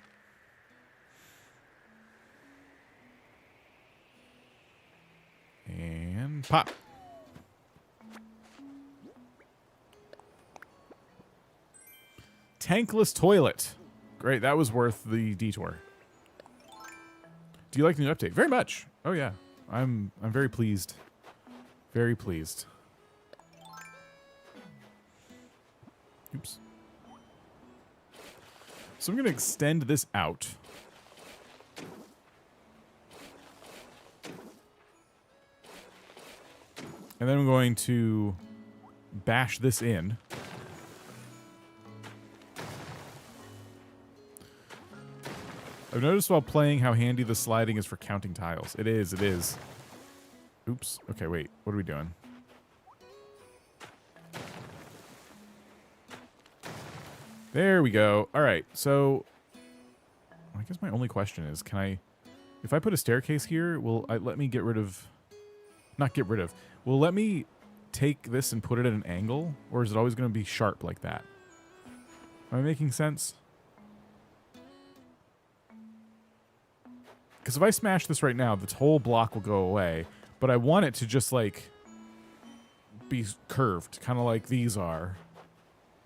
And pop. Tankless toilet. Great. That was worth the detour. Do you like the new update? Very much. Oh yeah. I'm very pleased. Very pleased. Oops. So I'm going to extend this out. And then I'm going to bash this in. I've noticed while playing how handy the sliding is for counting tiles. It is, it is. Oops. Okay, wait. What are we doing? There we go. All right, so I guess my only question is, can I, if I put a staircase here, will it let me get rid of, not get rid of, will it let me take this and put it at an angle, or is it always going to be sharp like that? Am I making sense? Because if I smash this right now, this whole block will go away, but I want it to just like be curved, kind of like these are.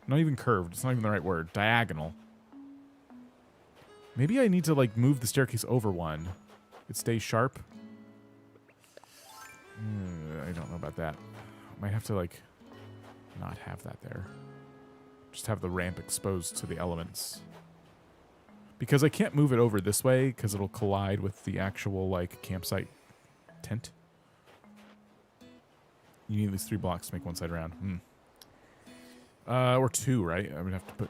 Not even curved. It's not even the right word. Diagonal. Maybe I need to, like, move the staircase over one. It stays sharp. I don't know about that. Might have to, like, not have that there. Just have the ramp exposed to the elements. Because I can't move it over this way, because it'll collide with the actual, like, campsite tent. You need these 3 blocks to make one side round. Or 2, right? I would have to put...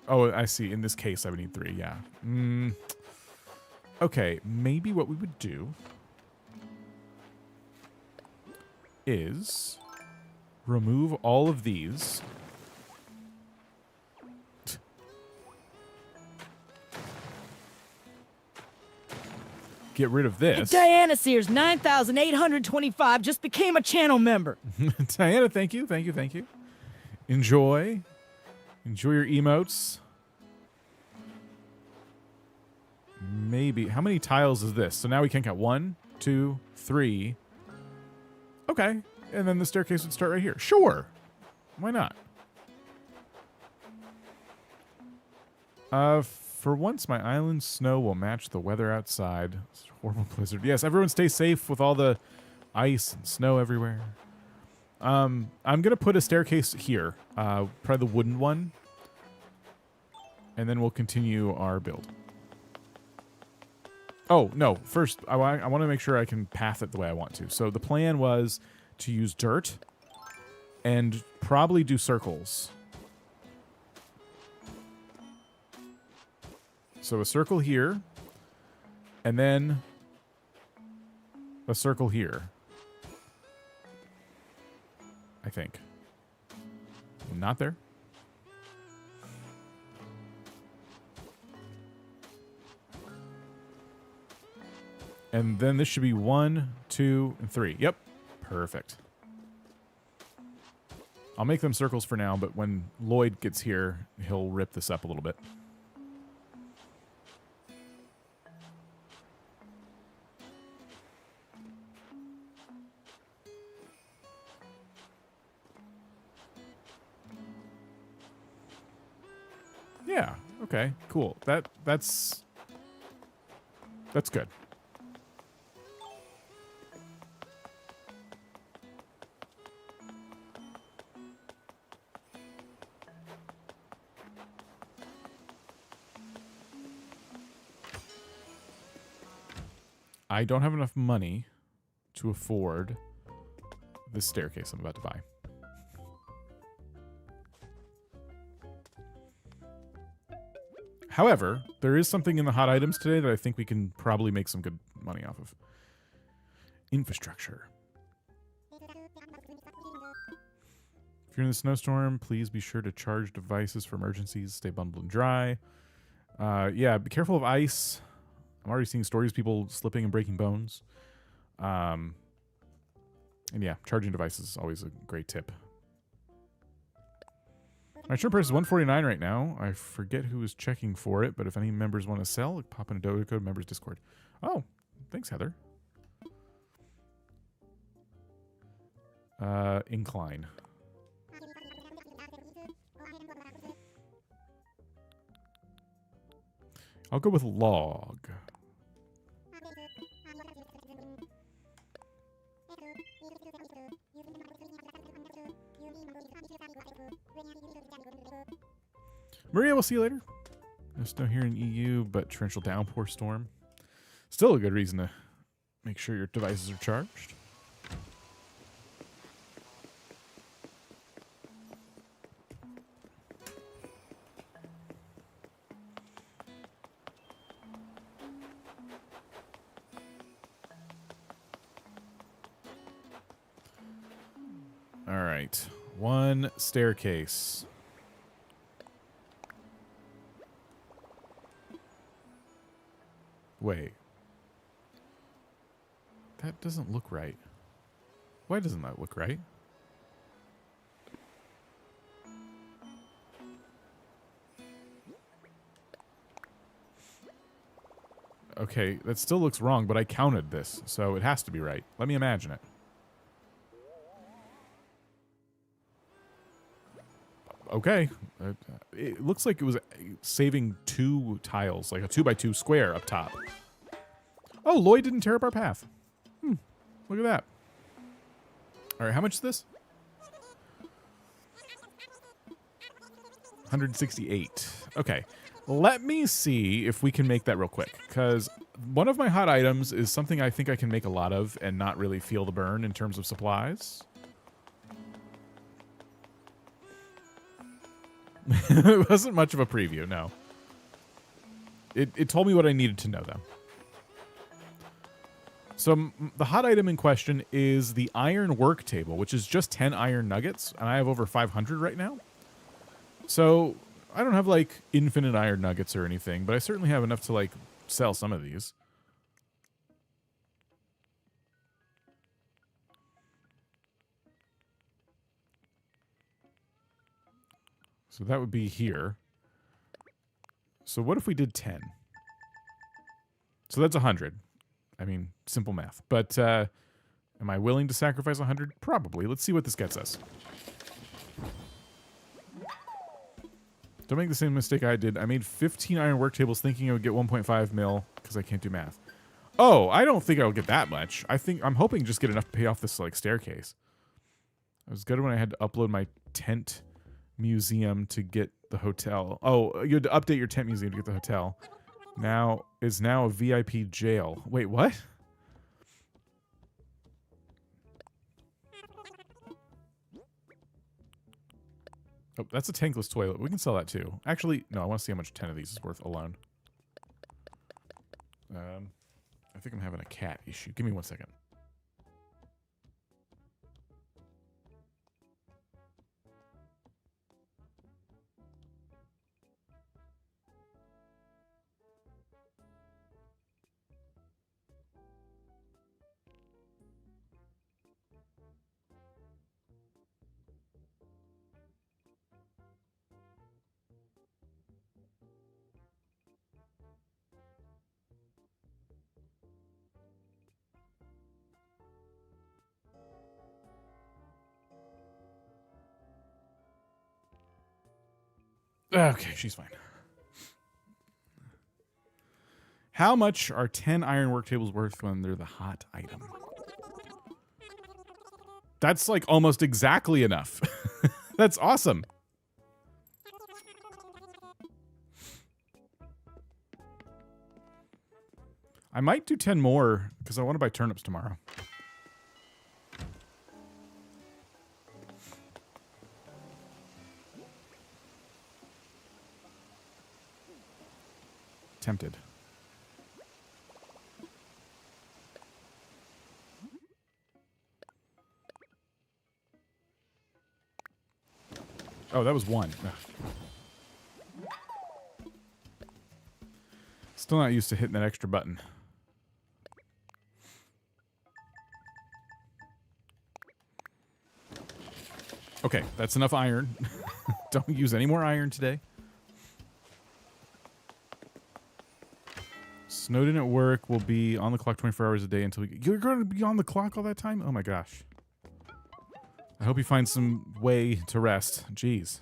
Oh, I see. In this case, I would need 3, yeah. Okay, maybe what we would do is remove all of these. Get rid of this. Diana Sears, 9,825, just became a channel member. Diana, thank you, thank you, thank you. Enjoy. Enjoy your emotes. Maybe. How many tiles is this? So now we can count 1, 2, 3. Okay. And then the staircase would start right here. Sure. Why not? For once, my island snow will match the weather outside. It's a horrible blizzard. Yes, everyone stay safe with all the ice and snow everywhere. I'm going to put a staircase here. Probably the wooden one. And then we'll continue our build. Oh, no. First, I want to make sure I can path it the way I want to. So the plan was to use dirt and probably do circles. So a circle here, and then a circle here. I think. Not there. And then this should be 1, 2, and 3. Yep. Perfect. I'll make them circles for now, but when Lloyd gets here, he'll rip this up a little bit. Yeah. Okay. Cool. That's good. I don't have enough money to afford this staircase I'm about to buy. However, there is something in the hot items today that I think we can probably make some good money off of. Infrastructure. If you're in the snowstorm, please be sure to charge devices for emergencies. Stay bundled and dry. Yeah, be careful of ice. I'm already seeing stories of people slipping and breaking bones. And yeah, charging devices is always a great tip. My shirt price is $149 right now. I forget who is checking for it, but if any members want to sell, pop in a Dodo code members Discord. Oh, thanks, Heather. Incline. I'll go with log. Maria, we'll see you later. No snow here in EU, but torrential downpour storm. Still a good reason to make sure your devices are charged. All right. One staircase. Wait. That doesn't look right. Why doesn't that look right? Okay, that still looks wrong, but I counted this, so it has to be right. Let me imagine it. Okay. It looks like it was saving 2 tiles, like a 2x2 square up top. Oh, Lloyd didn't tear up our path. Look at that. All right, how much is this? 168. Okay. Let me see if we can make that real quick, because one of my hot items is something I think I can make a lot of and not really feel the burn in terms of supplies. It wasn't much of a preview, no. It told me what I needed to know, though. So the hot item in question is the iron work table, which is just 10 iron nuggets, and I have over 500 right now. So I don't have, like, infinite iron nuggets or anything, but I certainly have enough to, like, sell some of these. So that would be here. So what if we did 10? So that's 100. I mean, simple math. But am I willing to sacrifice 100? Probably. Let's see what this gets us. Don't make the same mistake I did. I made 15 iron work tables thinking I would get 1.5 mil because I can't do math. Oh, I don't think I'll get that much. I'm hoping just get enough to pay off this like staircase. It was good when I had to upload my tent museum to get the hotel. Oh, you had to update your tent museum to get the hotel. Now is now a VIP jail. Wait, what? Oh, that's a tankless toilet. We can sell that too. Actually, no, I want to see how much 10 of these is worth alone. I think I'm having a cat issue. Give me 1 second. Okay, she's fine. How much are 10 iron work tables worth when they're the hot item? That's like almost exactly enough. That's awesome. I might do 10 more because I want to buy turnips tomorrow. Tempted. Oh, that was one. Ugh. Still not used to hitting that extra button. Okay, that's enough iron. Don't use any more iron today. Snowden at work will be on the clock 24 hours a day until we... You're going to be on the clock all that time? Oh my gosh. I hope you find some way to rest. Jeez.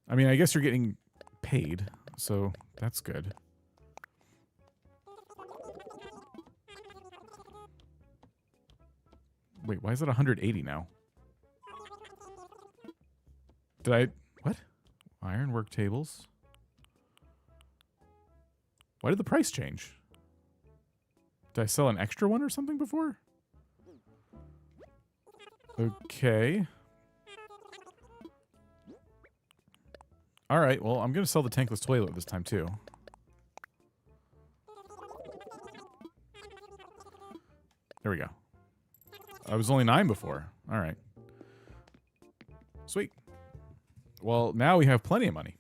I mean, I guess you're getting paid, so that's good. Wait, why is it 180 now? Did I... What? Iron work tables? Why did the price change? Did I sell an extra one or something before? Okay. Alright, well, I'm going to sell the tankless toilet this time, too. There we go. I was only 9 before. Alright. Sweet. Well, now we have plenty of money.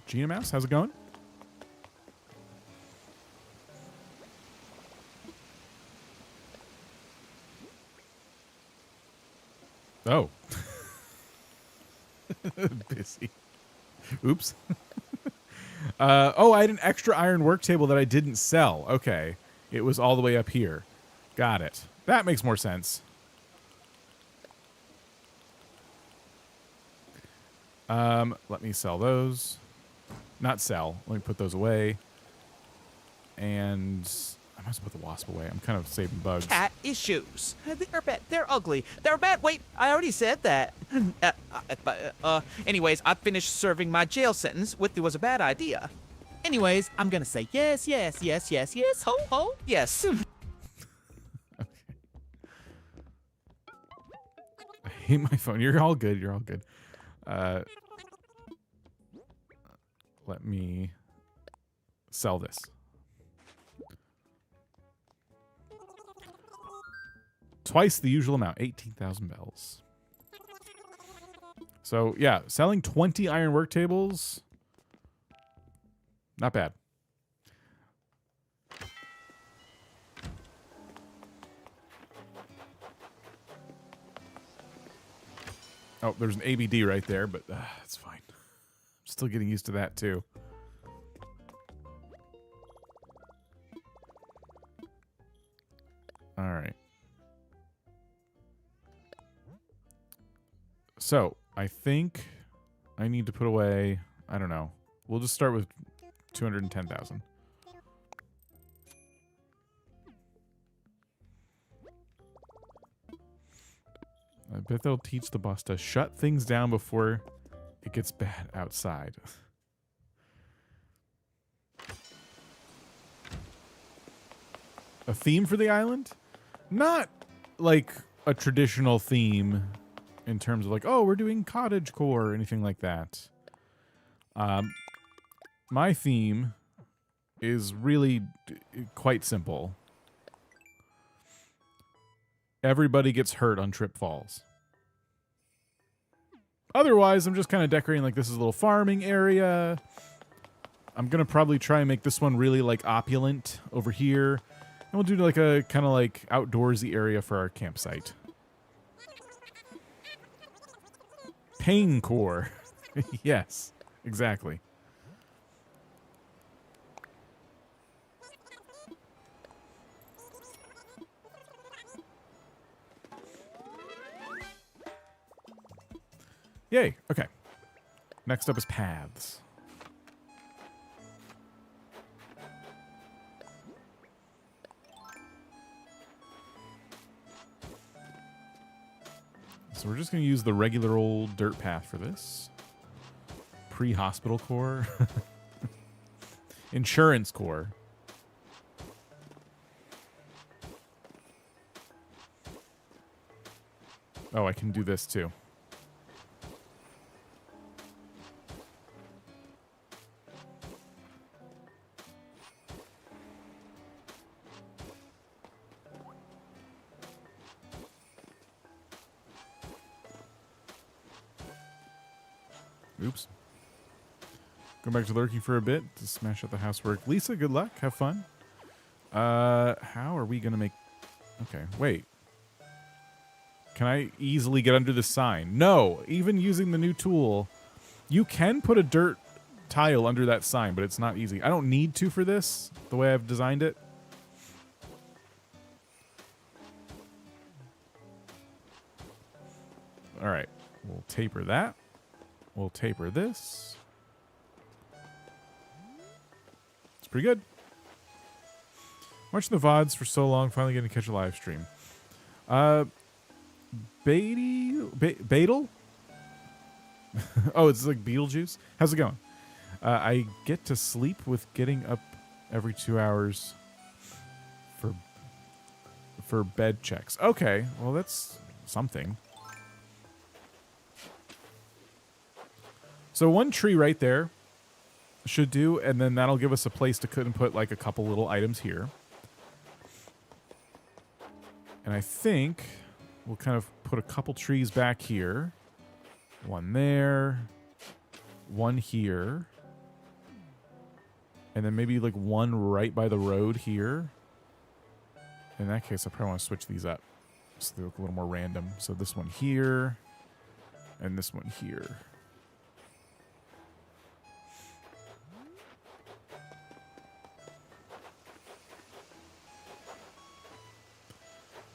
Gina Mouse, how's it going? Oh. Busy. Oops. Oh, I had an extra iron work table that I didn't sell. Okay. It was all the way up here. Got it. That makes more sense. Let me sell those. Not sell. Let me put those away. And I must put the wasp away. I'm kind of saving bugs. Cat issues. They're bad. They're ugly. They're bad. Wait, I already said that. Anyways, I finished serving my jail sentence, which was a bad idea. Anyways, I'm gonna say yes, yes, yes, yes, yes, ho, ho, yes. Okay. I hate my phone. You're all good. You're all good. Let me sell this. Twice the usual amount, 18,000 bells. So, yeah, selling 20 iron work tables, not bad. Oh, there's an ABD right there, but it's fine. I'm still getting used to that, too. All right. So, I think I need to put away, I don't know. We'll just start with 210,000. I bet they'll teach the boss to shut things down before it gets bad outside. A theme for the island? Not like a traditional theme in terms of like, oh, we're doing cottagecore or anything like that. My theme is really quite simple. Everybody gets hurt on Trip Falls. Otherwise, I'm just kind of decorating like this is a little farming area. I'm going to probably try and make this one really like opulent over here. And we'll do like a kind of like outdoorsy area for our campsite. Pain core. Yes, exactly. Yay, okay. Next up is paths. So we're just going to use the regular old dirt path for this. Pre-hospital core. Insurance core. Oh, I can do this too. Oops. Go back to lurking for a bit to smash out the housework. Lisa, good luck. Have fun. How are we going to make... Okay, wait. Can I easily get under the sign? No. Even using the new tool, you can put a dirt tile under that sign, but it's not easy. I don't need to for this, the way I've designed it. All right. We'll taper that. We'll taper this. It's pretty good. Watching the VODs for so long, finally getting to catch a live stream. Beetle? Oh, it's like Beetlejuice? How's it going? I get to sleep with getting up every 2 hours for bed checks. Okay, well that's something. So one tree right there should do, and then that'll give us a place to put like a couple little items here. And I think we'll kind of put a couple trees back here. One there. One here. And then maybe like one right by the road here. In that case, I probably want to switch these up so they look a little more random. So this one here. And this one here.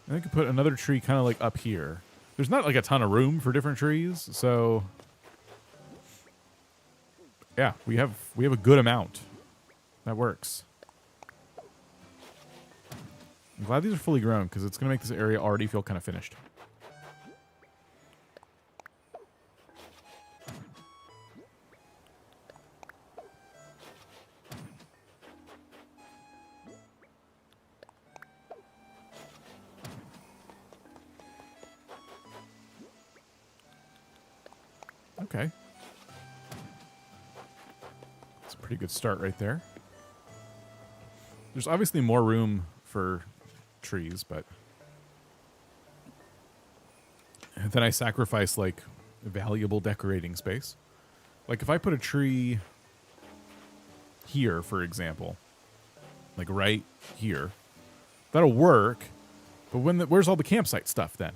And I could put another tree kind of like up here. There's not like a ton of room for different trees, so yeah, we have a good amount. That works. I'm glad these are fully grown because it's going to make this area already feel kind of finished. Okay. That's a pretty good start right there. There's obviously more room for trees, but then I sacrifice like valuable decorating space. Like if I put a tree here, for example, like right here, that'll work. But where's all the campsite stuff then?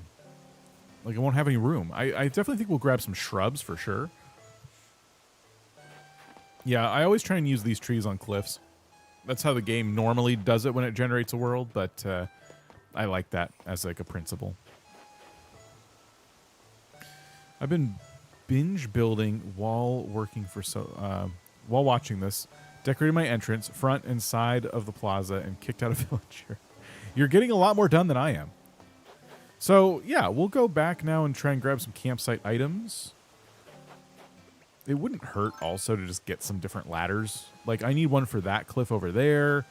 Like, I won't have any room. I definitely think we'll grab some shrubs for sure. Yeah, I always try and use these trees on cliffs. That's how the game normally does it when it generates a world, but I like that as like a principle. I've been binge building while working for while watching this. Decorated my entrance, front and side of the plaza, and kicked out a villager. You're getting a lot more done than I am. So, yeah, we'll go back now and try and grab some campsite items. It wouldn't hurt also to just get some different ladders. Like, I need one for that cliff over there,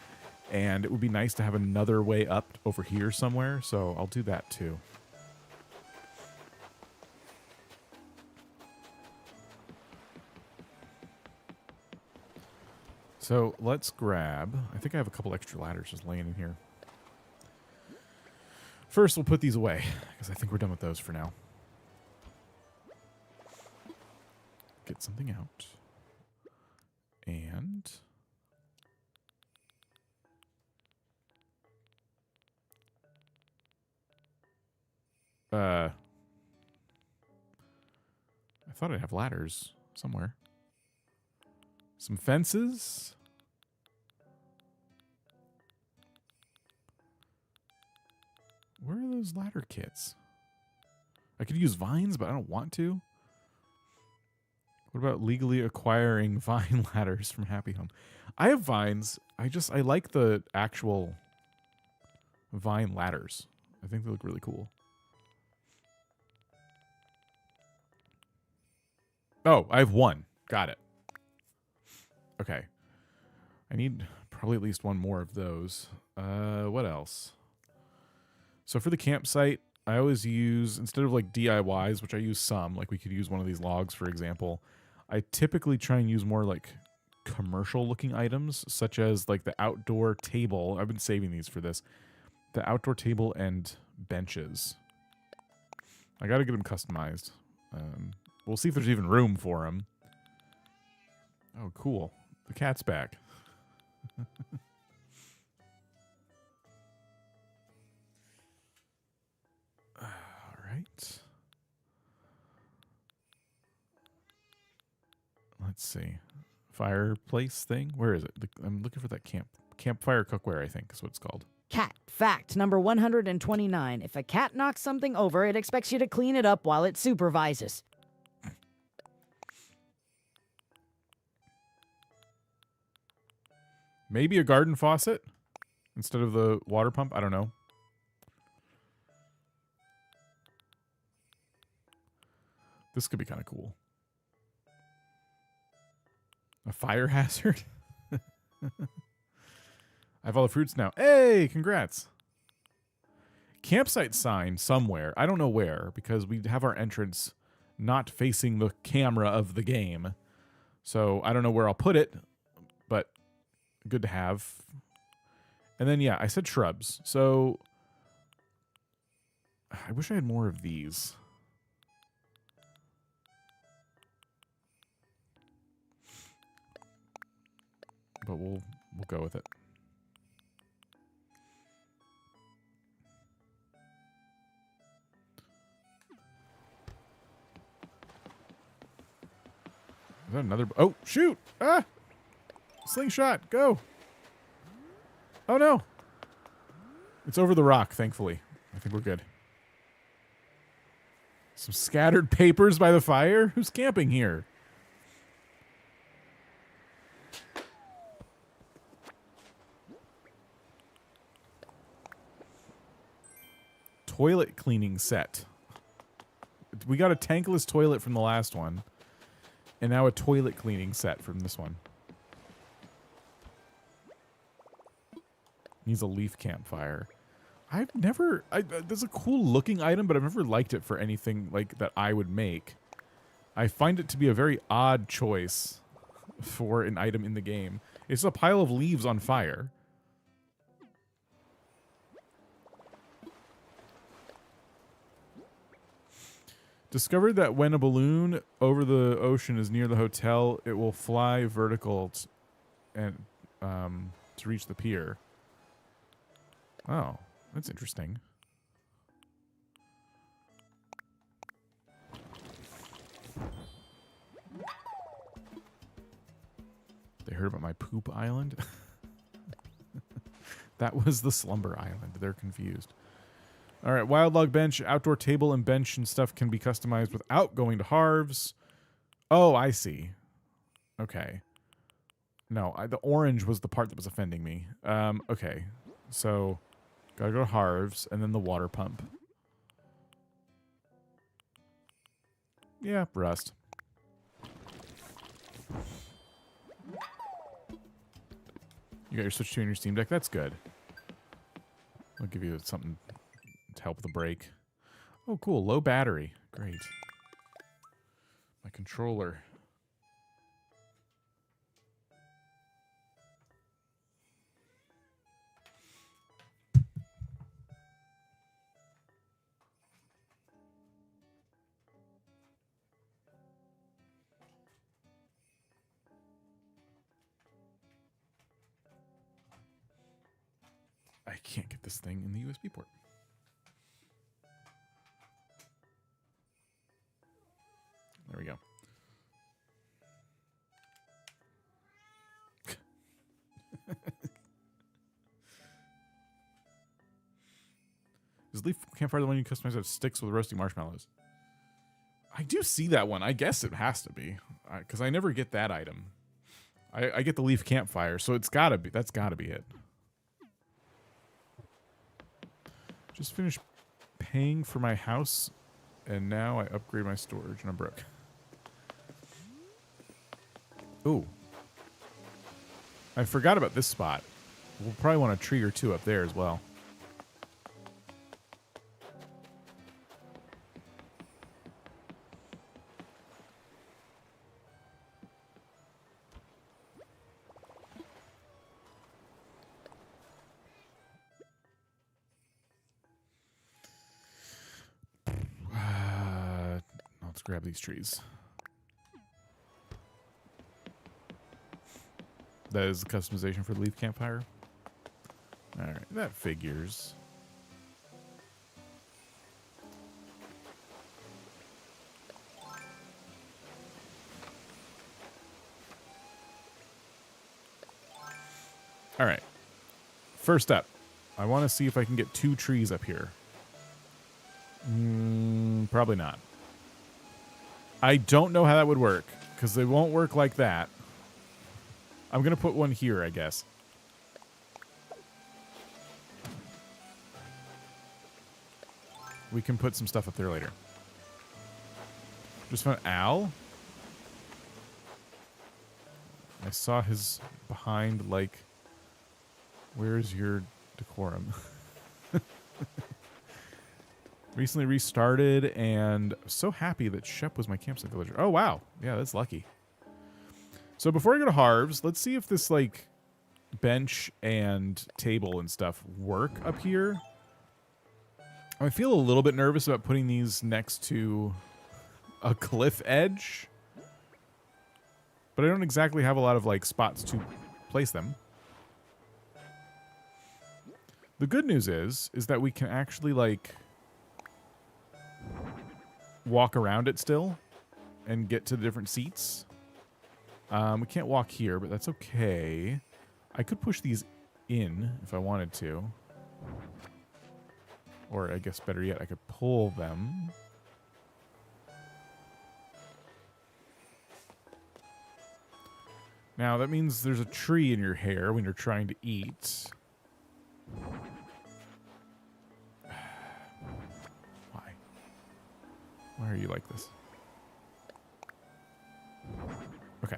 and it would be nice to have another way up over here somewhere, so I'll do that too. So, let's grab... I think I have a couple extra ladders just laying in here. First, we'll put these away, because I think we're done with those for now. Get something out. And... I thought I'd have ladders somewhere. Some fences. Where are those ladder kits? I could use vines, but I don't want to. What about legally acquiring vine ladders from Happy Home? I have vines. I like the actual vine ladders. I think they look really cool. Oh, I have one. Got it. Okay. I need probably at least one more of those. What else? So for the campsite, I always use, instead of like DIYs, which I use some, like we could use one of these logs, for example, I typically try and use more like commercial looking items, such as like the outdoor table. I've been saving these for this. The outdoor table and benches. I got to get them customized. We'll see if there's even room for them. Oh, cool. The cat's back. All right. Let's see. Fireplace thing? Where is it? I'm looking for that campfire cookware, I think is what it's called. Cat fact number 129. If a cat knocks something over, it expects you to clean it up while it supervises. Maybe a garden faucet instead of the water pump. I don't know. This could be kind of cool. A fire hazard? I have all the fruits now. Hey, congrats. Campsite sign somewhere. I don't know where, because we have our entrance not facing the camera of the game. So I don't know where I'll put it, but good to have. And then, yeah, I said shrubs. So I wish I had more of these. But we'll go with it. Is that another? Oh, shoot! Ah! Slingshot, go! Oh, no! It's over the rock, thankfully. I think we're good. Some scattered papers by the fire? Who's camping here? Toilet cleaning set. We got a tankless toilet from the last one. And now a toilet cleaning set from this one. Needs a leaf campfire. I've never... There's a cool looking item, but I've never liked it for anything like that I would make. I find it to be a very odd choice for an item in the game. It's a pile of leaves on fire. Discovered that when a balloon over the ocean is near the hotel, it will fly vertical and to reach the pier. Oh, that's interesting. They heard about my poop island? That was the slumber island. They're confused. All right, wild log bench, outdoor table and bench and stuff can be customized without going to Harv's. Oh, I see. Okay. No, the orange was the part that was offending me. Okay, so gotta go to Harv's and then the water pump. Yeah, rust. You got your Switch 2 and your Steam Deck? That's good. I'll give you something to help with the break. Oh, cool. Low battery. Great. My controller. I can't get this thing in the USB port. There we go. Is leaf campfire the one you customize that sticks with roasting marshmallows? I do see that one. I guess it has to be. Because I never get that item. I get the leaf campfire, so it's gotta be. That's gotta be it. Just finished paying for my house, and now I upgrade my storage, and I'm broke. Ooh. I forgot about this spot. We'll probably want a tree or two up there as well. Let's grab these trees. That is the customization for the leaf campfire. All right, that figures. All right. First up, I want to see if I can get 2 trees up here. Probably not. I don't know how that would work, because they won't work like that. I'm going to put one here, I guess. We can put some stuff up there later. Just found Al. I saw his behind, like, where's your decorum? Recently restarted, and so happy that Shep was my campsite villager. Oh, wow. Yeah, that's lucky. So before I go to Harv's, let's see if this, like, bench and table and stuff work up here. I feel a little bit nervous about putting these next to a cliff edge, but I don't exactly have a lot of, like, spots to place them. The good news is that we can actually, like, walk around it still and get to the different seats. We can't walk here, but that's okay. I could push these in if I wanted to. Or I guess better yet, I could pull them. Now, that means there's a tree in your hair when you're trying to eat. Why? Why are you like this? Okay.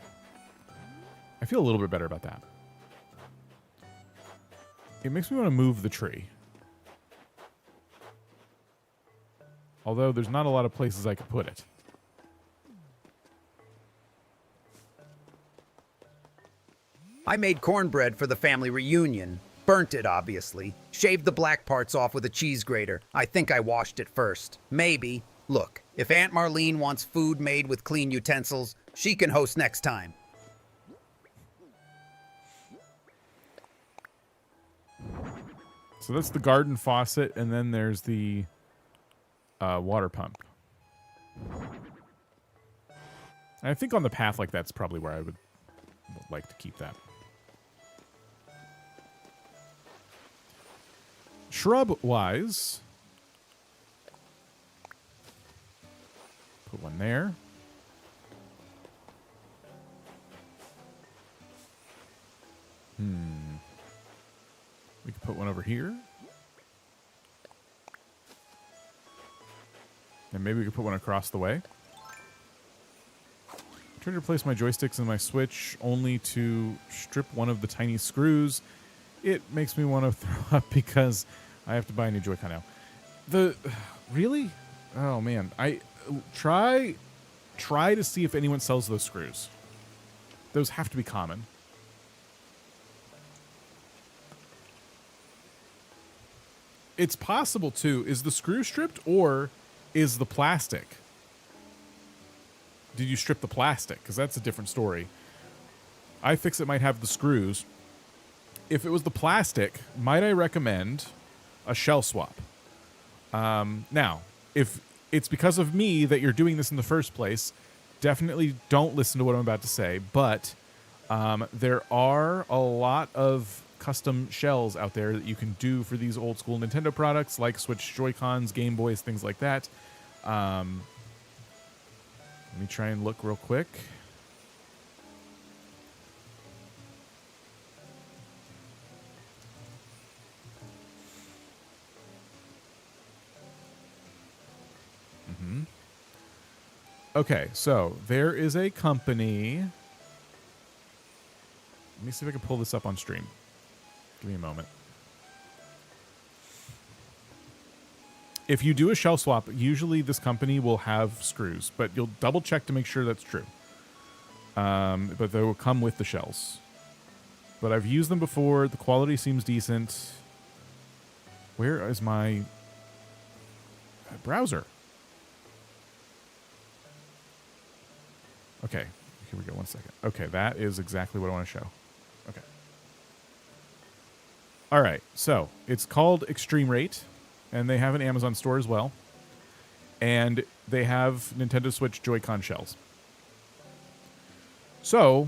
I feel a little bit better about that. It makes me want to move the tree. Although there's not a lot of places I could put it. I made cornbread for the family reunion. Burnt it, obviously. Shaved the black parts off with a cheese grater. I think I washed it first. Maybe. Look, if Aunt Marlene wants food made with clean utensils, she can host next time. So that's the garden faucet, and then there's the water pump. And I think on the path like that's probably where I would like to keep that. Shrub-wise, put one there. We could put one over here. And maybe we could put one across the way. I tried to replace my joysticks and my Switch only to strip one of the tiny screws. It makes me want to throw up because I have to buy a new Joy-Con now. Really? Oh man. I try to see if anyone sells those screws. Those have to be common. It's possible too. Is the screw stripped or is the plastic? Did you strip the plastic? Because that's a different story. iFixit might have the screws. If it was the plastic, might I recommend a shell swap? Now, if it's because of me that you're doing this in the first place, definitely don't listen to what I'm about to say. But there are a lot of custom shells out there that you can do for these old school Nintendo products like Switch Joy-Cons, Game Boys, things like that. Let me try and look real quick. Okay, so there is a company. Let me see if I can pull this up on stream. Give me a moment. If you do a shell swap, usually this company will have screws, but you'll double check to make sure that's true. But they will come with the shells. But I've used them before. The quality seems decent. Where is my browser? Okay, here we go. 1 second. Okay, that is exactly what I want to show. Okay. All right, so it's called Extreme Rate, and they have an Amazon store as well. And they have Nintendo Switch Joy-Con shells. So,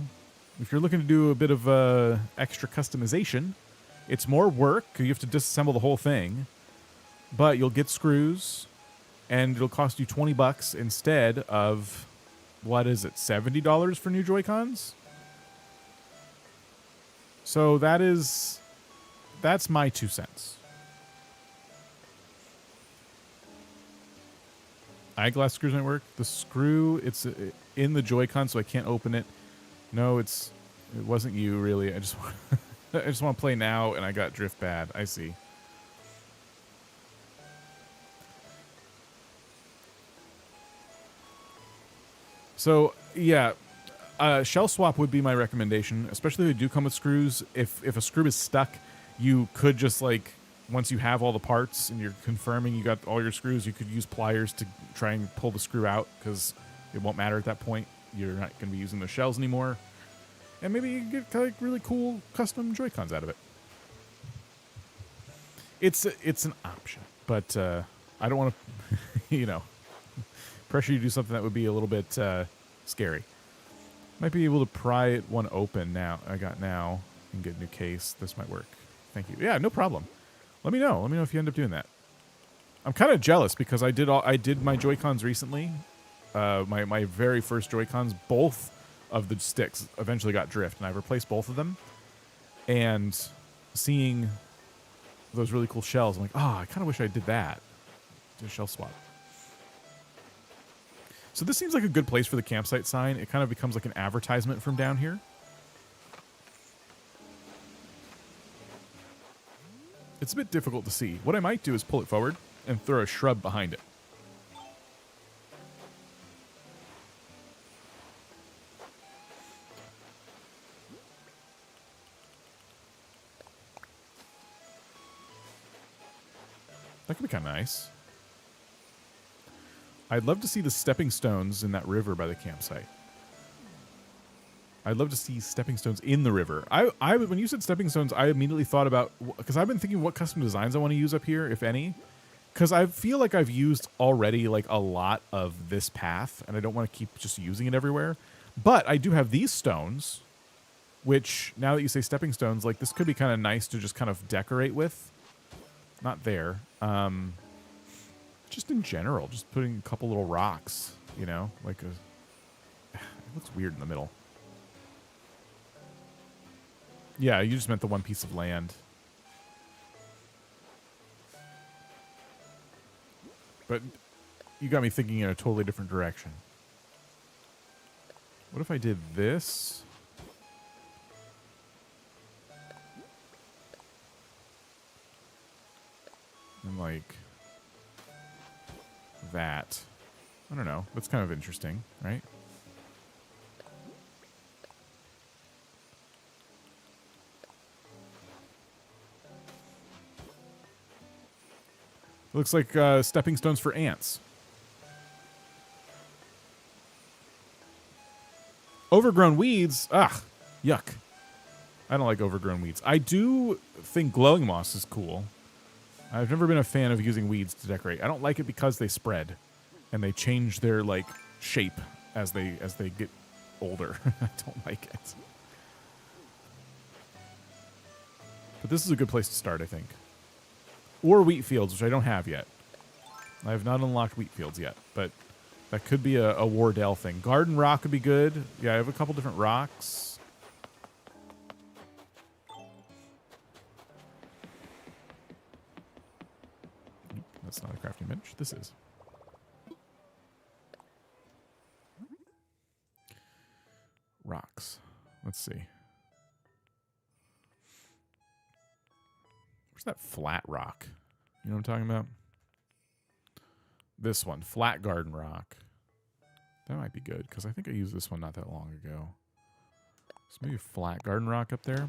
if you're looking to do a bit of extra customization, it's more work. You have to disassemble the whole thing, but you'll get screws, and it'll cost you $20 instead of, what is it, $70 for new Joy-Cons? So that's my 2 cents. Eyeglass screws might work. The screw, it's in the Joy-Con, so I can't open it. No, it wasn't you, really. I just want to play now, and I got drift bad. I see. So, yeah, shell swap would be my recommendation, especially if they do come with screws. If a screw is stuck, you could just, like, once you have all the parts and you're confirming you got all your screws, you could use pliers to try and pull the screw out, because it won't matter at that point. You're not going to be using the shells anymore. And maybe you can get kind of like really cool custom Joy-Cons out of it. It's an option, but I don't want to, pressure you to do something that would be a little bit scary. Might be able to pry one open now. I got now and get a new case. This might work. Thank you. Yeah, no problem. Let me know. Let me know if you end up doing that. I'm kind of jealous because I did my Joy-Cons recently. My very first Joy-Cons, both of the sticks eventually got drift, and I replaced both of them. And seeing those really cool shells, I'm like, oh, I kind of wish I did that. Did a shell swap. So this seems like a good place for the campsite sign. It kind of becomes like an advertisement from down here. It's a bit difficult to see. What I might do is pull it forward and throw a shrub behind it. That could be kind of nice. I'd love to see the stepping stones in that river by the campsite. I'd love to see stepping stones in the river. When you said stepping stones, I immediately thought about, because I've been thinking what custom designs I want to use up here, if any. Because I feel like I've used already like a lot of this path, and I don't want to keep just using it everywhere. But I do have these stones, which now that you say stepping stones, like this could be kind of nice to just kind of decorate with. Not there. Just in general, just putting a couple little rocks, like it looks weird in the middle. Yeah, you just meant the one piece of land. But you got me thinking in a totally different direction. What if I did this? And like that. I don't know. That's kind of interesting, right? It looks like stepping stones for ants. Overgrown weeds? Ugh. Yuck. I don't like overgrown weeds. I do think glowing moss is cool. I've never been a fan of using weeds to decorate. I don't like it because they spread and they change their like shape as they get older. I don't like it. But this is a good place to start, I think. Or wheat fields, which I don't have yet. I have not unlocked wheat fields yet, but That could be a Wardell thing. Garden rock would be good. Yeah, I have a couple different rocks. That's not a crafting bench. This is. Rocks. Let's see. Where's that flat rock? You know what I'm talking about? This one. Flat garden rock. That might be good, because I think I used this one not that long ago. So maybe flat garden rock up there.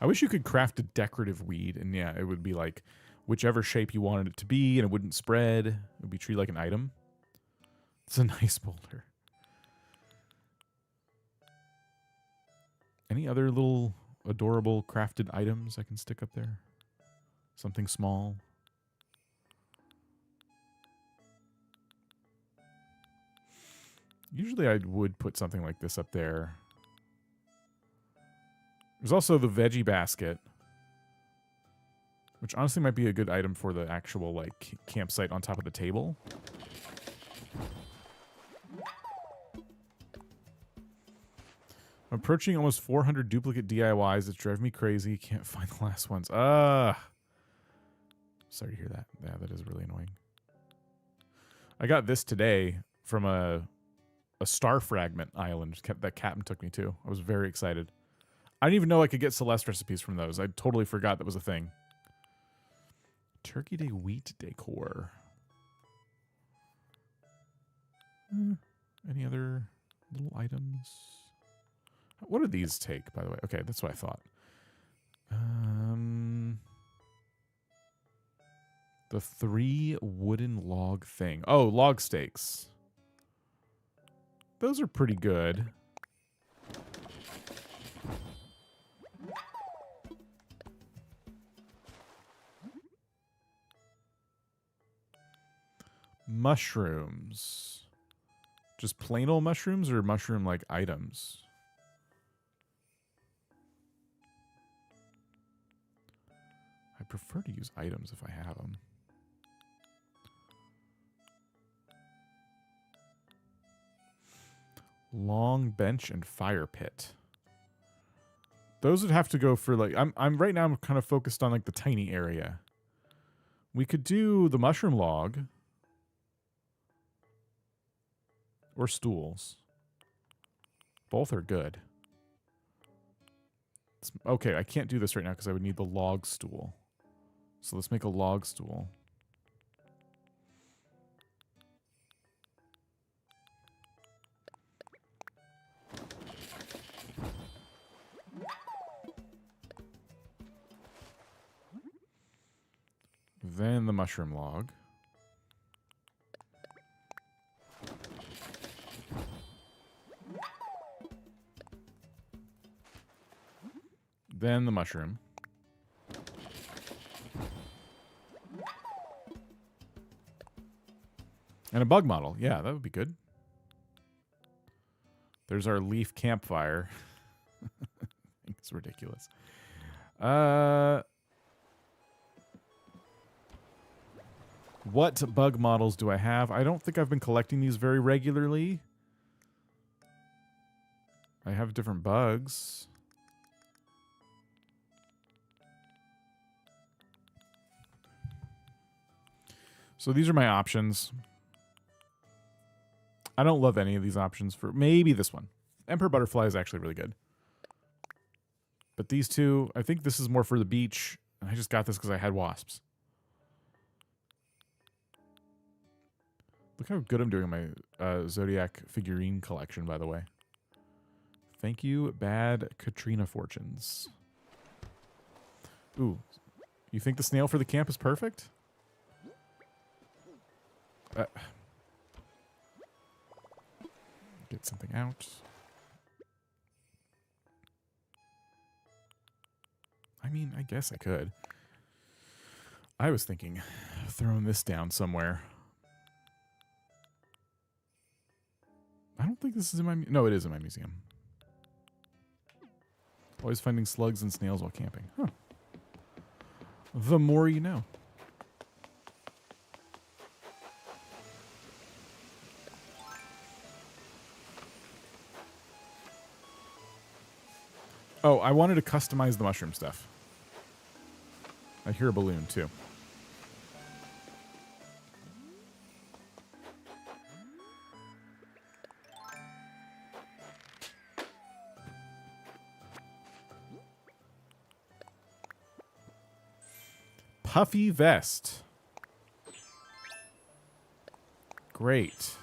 I wish you could craft a decorative weed, and yeah, it would be like whichever shape you wanted it to be, and it wouldn't spread. It would be treated like an item. It's a nice boulder. Any other little adorable crafted items I can stick up there? Something small. Usually I would put something like this up there. There's also the veggie basket, which honestly might be a good item for the actual like campsite on top of the table. I'm approaching almost 400 duplicate DIYs that drive me crazy. Can't find the last ones. Sorry to hear that. Yeah, that is really annoying. I got this today from a star fragment island that Captain took me to. I was very excited. I didn't even know I could get Celeste recipes from those. I totally forgot that was a thing. Turkey Day wheat decor. Any other little items? What do these take, by the way? Okay, that's what I thought. The 3 wooden log thing. Oh, log stakes. Those are pretty good. Mushrooms. Just plain old mushrooms or mushroom-like items? I prefer to use items if I have them. Long bench and fire pit. Those would have to go for like I'm right now I'm kind of focused on like the tiny area. We could do the mushroom log or stools. Both are good. Okay, I can't do this right now because I would need the log stool. So let's make a log stool. Then the mushroom log. Then the mushroom. And a bug model. Yeah, that would be good. There's our leaf campfire. It's ridiculous. What bug models do I have? I don't think I've been collecting these very regularly. I have different bugs. So these are my options. I don't love any of these options for maybe this one. Emperor Butterfly is actually really good. But these two, I think this is more for the beach. And I just got this because I had wasps. Look how good I'm doing in my Zodiac figurine collection, by the way. Thank you, Bad Katrina Fortunes. Ooh. You think the snail for the camp is perfect? Get something out. I mean, I guess I could. I was thinking of throwing this down somewhere. I don't think this is in my... No, it is in my museum. Always finding slugs and snails while camping. Huh. The more you know. Oh, I wanted to customize the mushroom stuff. I hear a balloon, too. Puffy vest. Great.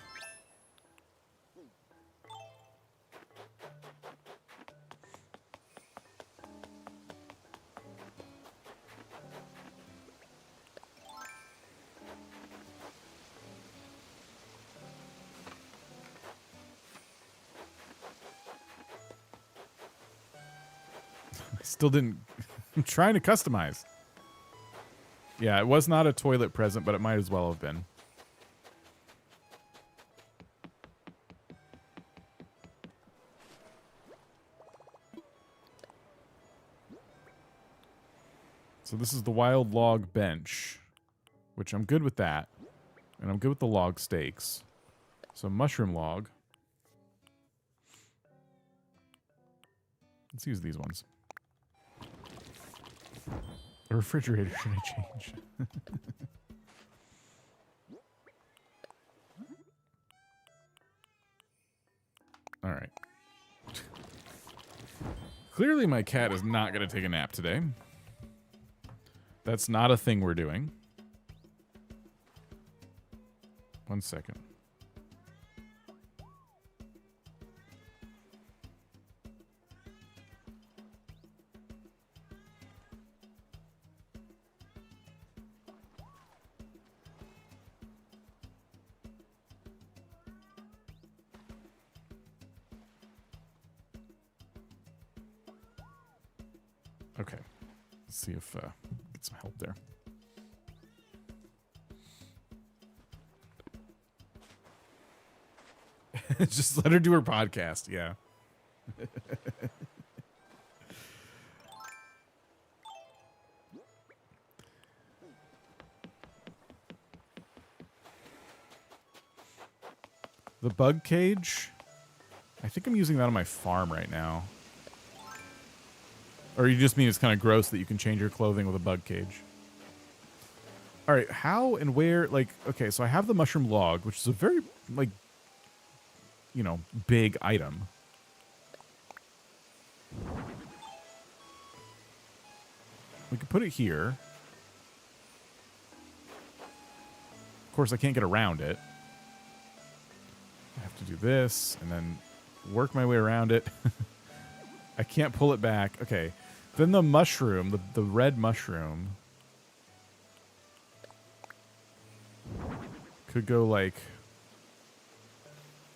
I still didn't. I'm trying to customize. Yeah, it was not a toilet present, but it might as well have been. So this is the wild log bench, which I'm good with that. And I'm good with the log stakes. So mushroom log. Let's use these ones. The refrigerator should I change? All right. Clearly my cat is not going to take a nap today. That's not a thing we're doing. 1 second. Okay. Let's see if get some help there. Just let her do her podcast, yeah. The bug cage? I think I'm using that on my farm right now. Or you just mean it's kind of gross that you can change your clothing with a bug cage? All right, how and where, like, okay, so I have the mushroom log, which is a very, like, you know, big item. We can put it here. Of course, I can't get around it. I have to do this and then work my way around it. I can't pull it back. Okay. Then the mushroom, the red mushroom, could go like,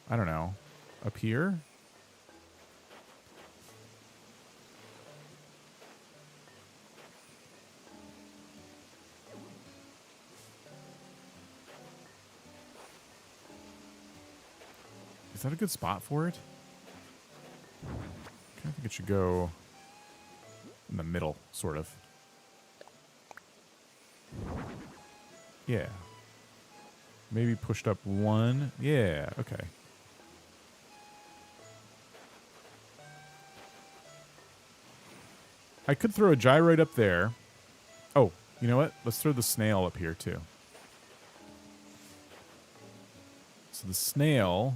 I don't know, up here? Is that a good spot for it? I think it should go in the middle, sort of. Yeah. Maybe pushed up one. Yeah, okay. I could throw a gyroid up there. Oh, you know what? Let's throw the snail up here, too. So the snail...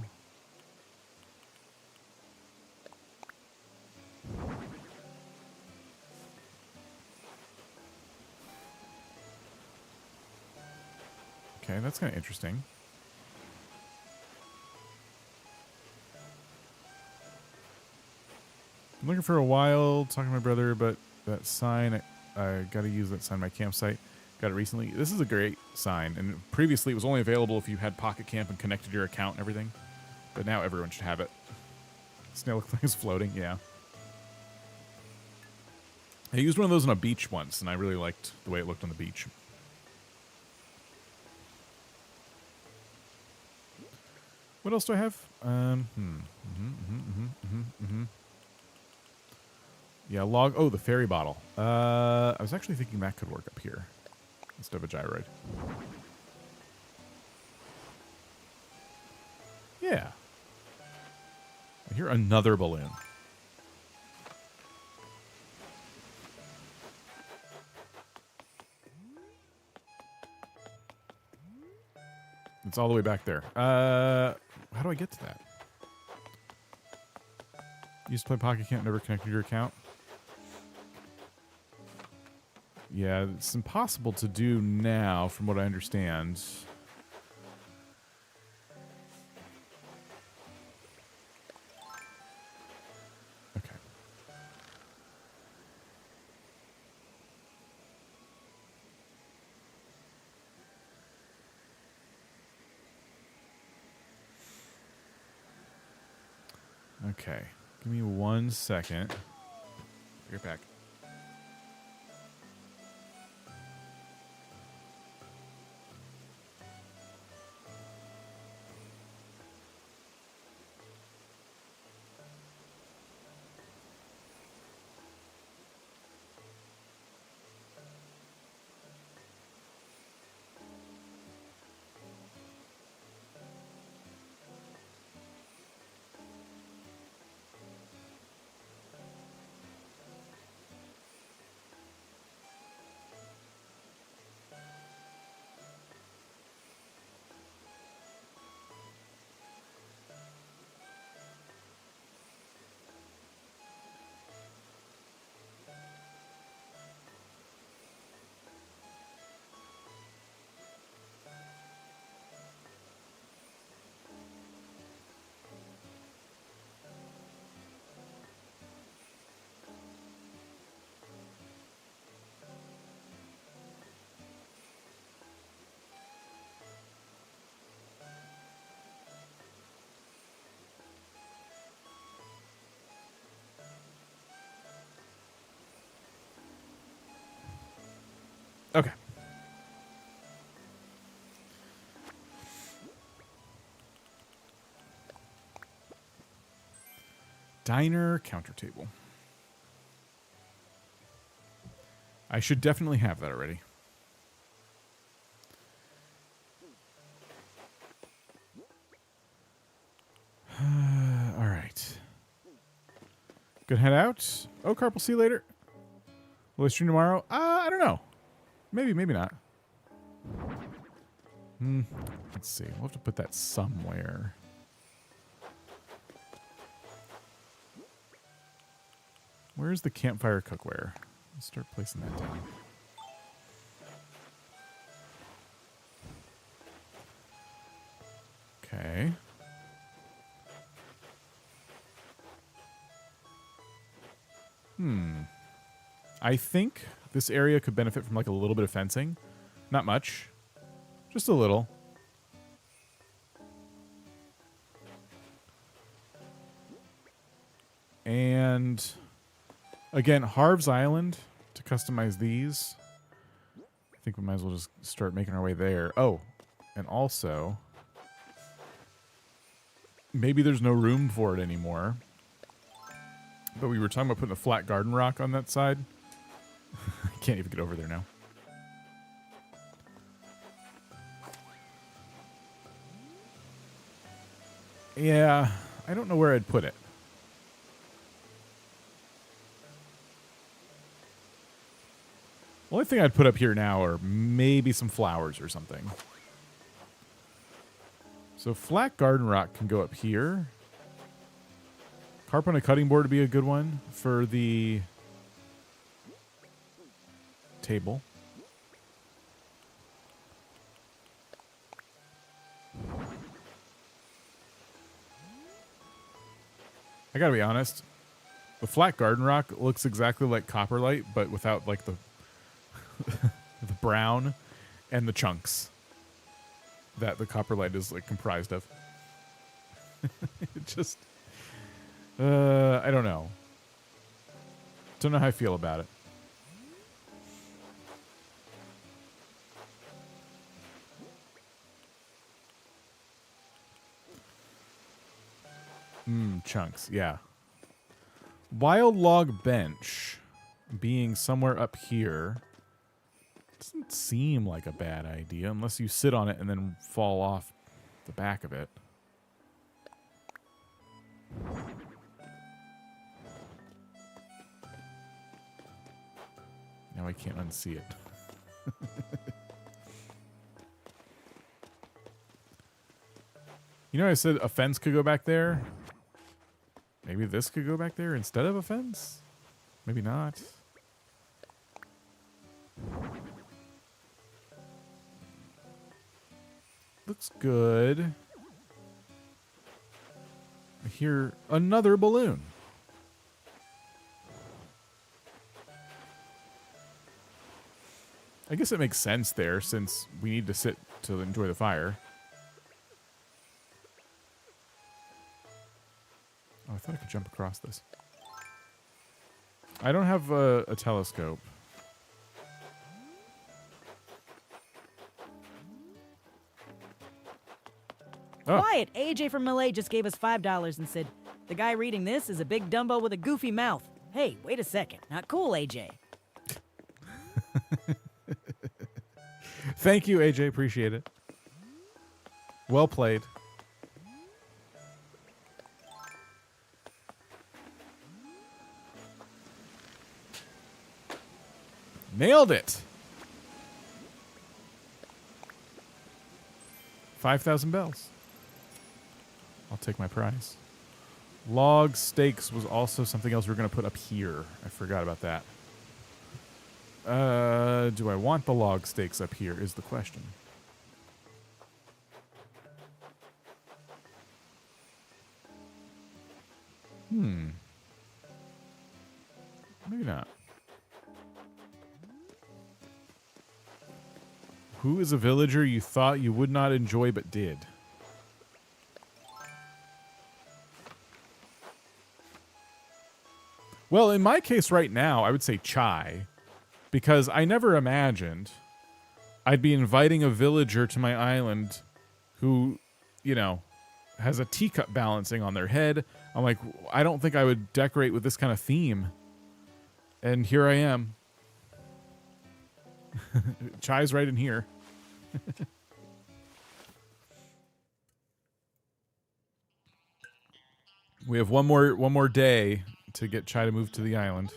Okay, that's kind of interesting. I'm looking for a while, talking to my brother, but that sign, I got to use that sign in my campsite. Got it recently. This is a great sign, and previously it was only available if you had Pocket Camp and connected your account and everything. But now everyone should have it. Snail looks like it's floating, yeah. I used one of those on a beach once, and I really liked the way it looked on the beach. What else do I have? Yeah, log. Oh, the fairy bottle. I was actually thinking that could work up here instead of a gyroid. Yeah. I hear another balloon. It's all the way back there. How do I get to that? Used to play Pocket Camp, never connected your account. Yeah, it's impossible to do now, from what I understand. Okay. Okay. Give me 1 second. Be right back. Okay. Diner counter table. I should definitely have that already. All right. Good head out. Oh, Carp, we'll see you later. Will I stream tomorrow? I don't know. Maybe, maybe not. Let's see. We'll have to put that somewhere. Where's the campfire cookware? Let's start placing that down. Okay. I think this area could benefit from like a little bit of fencing. Not much. Just a little. And again, Harv's Island to customize these. I think we might as well just start making our way there. Oh, and also maybe there's no room for it anymore. But we were talking about putting a flat garden rock on that side. I can't even get over there now. Yeah, I don't know where I'd put it. Only thing I'd put up here now are maybe some flowers or something. So flat garden rock can go up here. Carp on a cutting board would be a good one for the table. I gotta be honest. The flat garden rock looks exactly like copperlight, but without like the the brown and the chunks that the copperlight is like comprised of. It just I don't know. Don't know how I feel about it. Chunks, yeah. Wild log bench being somewhere up here doesn't seem like a bad idea unless you sit on it and then fall off the back of it. Now I can't unsee it. You know, I said a fence could go back there. Maybe this could go back there instead of a fence? Maybe not. Looks good. I hear another balloon. I guess it makes sense there since we need to sit to enjoy the fire. Oh, I thought I could jump across this. I don't have a telescope. Oh. Quiet! AJ from LA just gave us $5 and said, the guy reading this is a big Dumbo with a goofy mouth. Hey, wait a second. Not cool, AJ. Thank you, AJ. Appreciate it. Well played. Nailed it. 5,000 bells. I'll take my prize. Log stakes was also something else we were going to put up here. I forgot about that. Do I want the log stakes up here is the question. Maybe not. Who is a villager you thought you would not enjoy but did? Well, in my case right now, I would say Chai. Because I never imagined I'd be inviting a villager to my island who, you know, has a teacup balancing on their head. I'm like, I don't think I would decorate with this kind of theme. And here I am. Chai's right in here. We have one more day to get Chai to move to the island.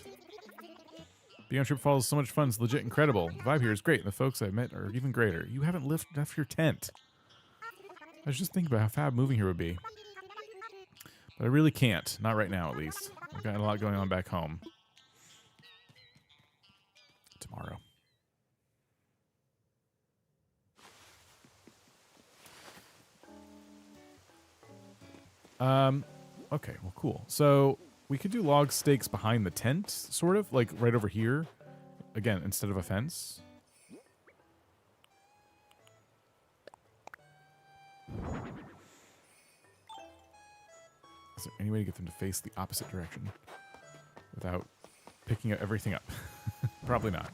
The on trip falls so much fun. It's legit incredible. The vibe here is great, and the folks I've met are even greater. You haven't left your tent. I was just thinking about how fab moving here would be. But I really can't. Not right now, at least. I've got a lot going on back home. Tomorrow. Okay, well, cool. So we could do log stakes behind the tent, sort of, like right over here. Again, instead of a fence. Is there any way to get them to face the opposite direction without picking everything up? Probably not.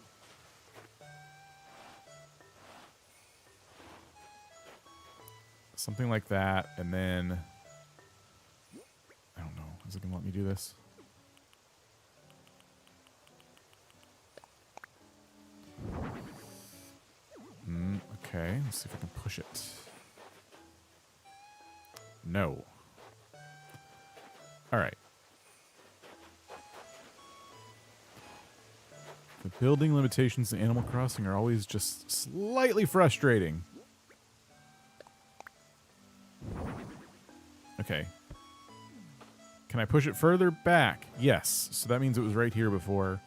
Something like that, and then... I don't know. Is it going to let me do this? Okay, let's see if I can push it. No. All right. The building limitations in Animal Crossing are always just slightly frustrating. Okay. Can I push it further back? Yes. So that means it was right here before.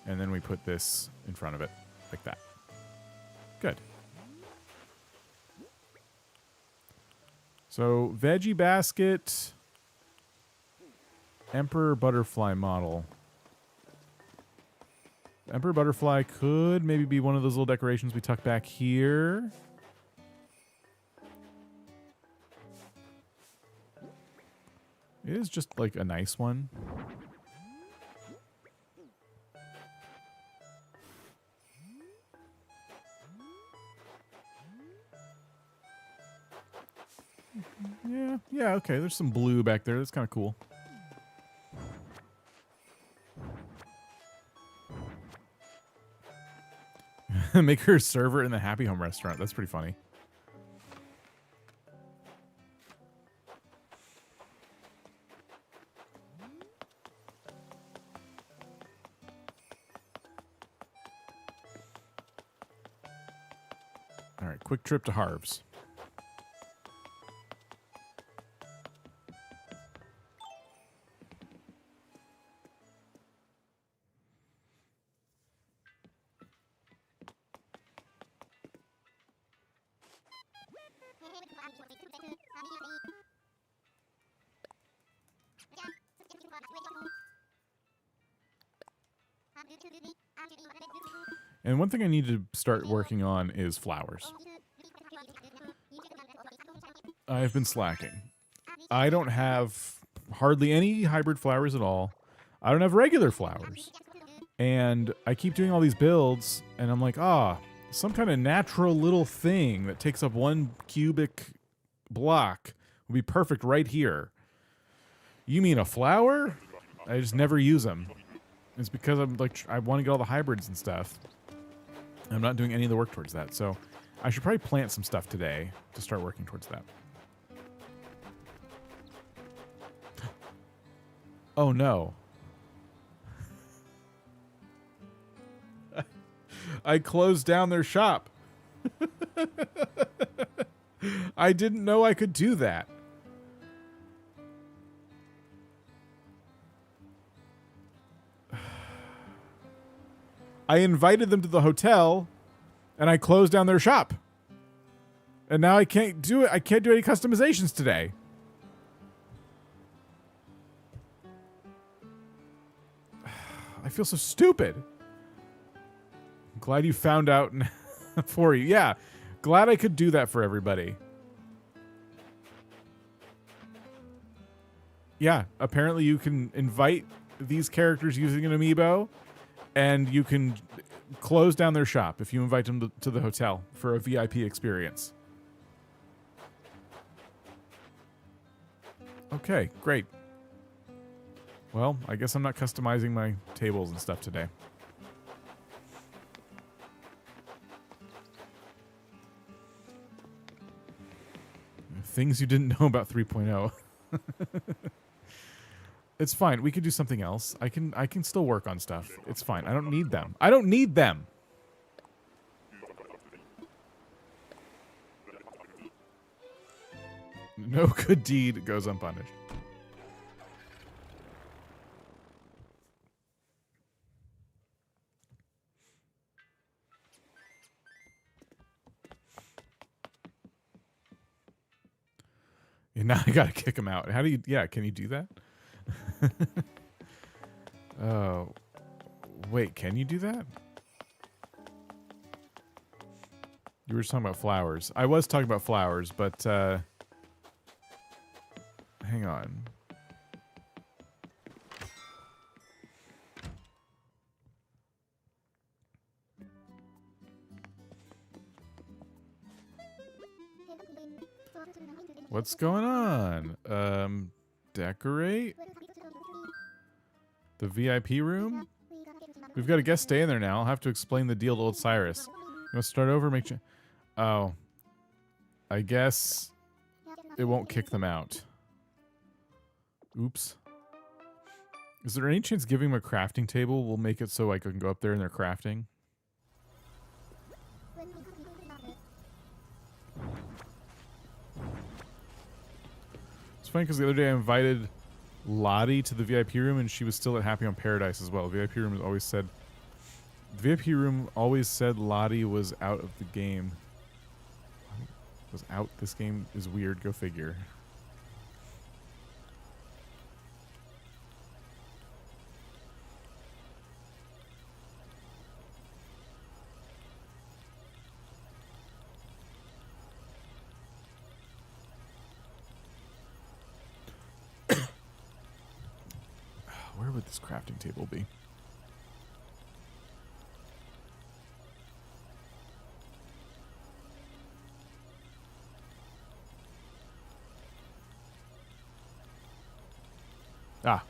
And then we put this in front of it. Like that. Good. So, veggie basket. Emperor butterfly model. Emperor butterfly could maybe be one of those little decorations we tuck back here. It is just like a nice one. Yeah, okay. There's some blue back there. That's kind of cool. Make her a server in the Happy Home restaurant. That's pretty funny. All right, quick trip to Harv's. And one thing I need to start working on is flowers. I've been slacking. I don't have hardly any hybrid flowers at all. I don't have regular flowers. And I keep doing all these builds, and I'm like, some kind of natural little thing that takes up 1 cubic block would be perfect right here. You mean a flower? I just never use them. It's because I'm like, I want to get all the hybrids and stuff. I'm not doing any of the work towards that. So I should probably plant some stuff today to start working towards that. Oh no. I closed down their shop. I didn't know I could do that. I invited them to the hotel, and I closed down their shop. And now I can't do it. I can't do any customizations today. I feel so stupid. I'm glad you found out for you. Yeah, glad I could do that for everybody. Yeah, apparently you can invite these characters using an amiibo, and you can close down their shop if you invite them to the hotel for a VIP experience. Okay, great. Well, I guess I'm not customizing my tables and stuff today. Things you didn't know about 3.0. It's fine. We could do something else. I can still work on stuff. It's fine. I don't need them. I don't need them. No good deed goes unpunished. And now I gotta kick him out. How do you... Yeah, can you do that? Oh. Wait, can you do that? You were just talking about flowers. I was talking about flowers, but... hang on. What's going on? Decorate? The VIP room? We've got a guest stay in there now. I'll have to explain the deal to old Cyrus. You want to start over? Make sure. Oh. I guess it won't kick them out. Oops. Is there any chance giving them a crafting table will make it so I can go up there and they're crafting? It's funny because the other day I invited Lottie to the VIP room and she was still at Happy on Paradise as well. The VIP room always said Lottie was out of the game. Was out. This game is weird. Go figure. Where would this crafting table be? Ah.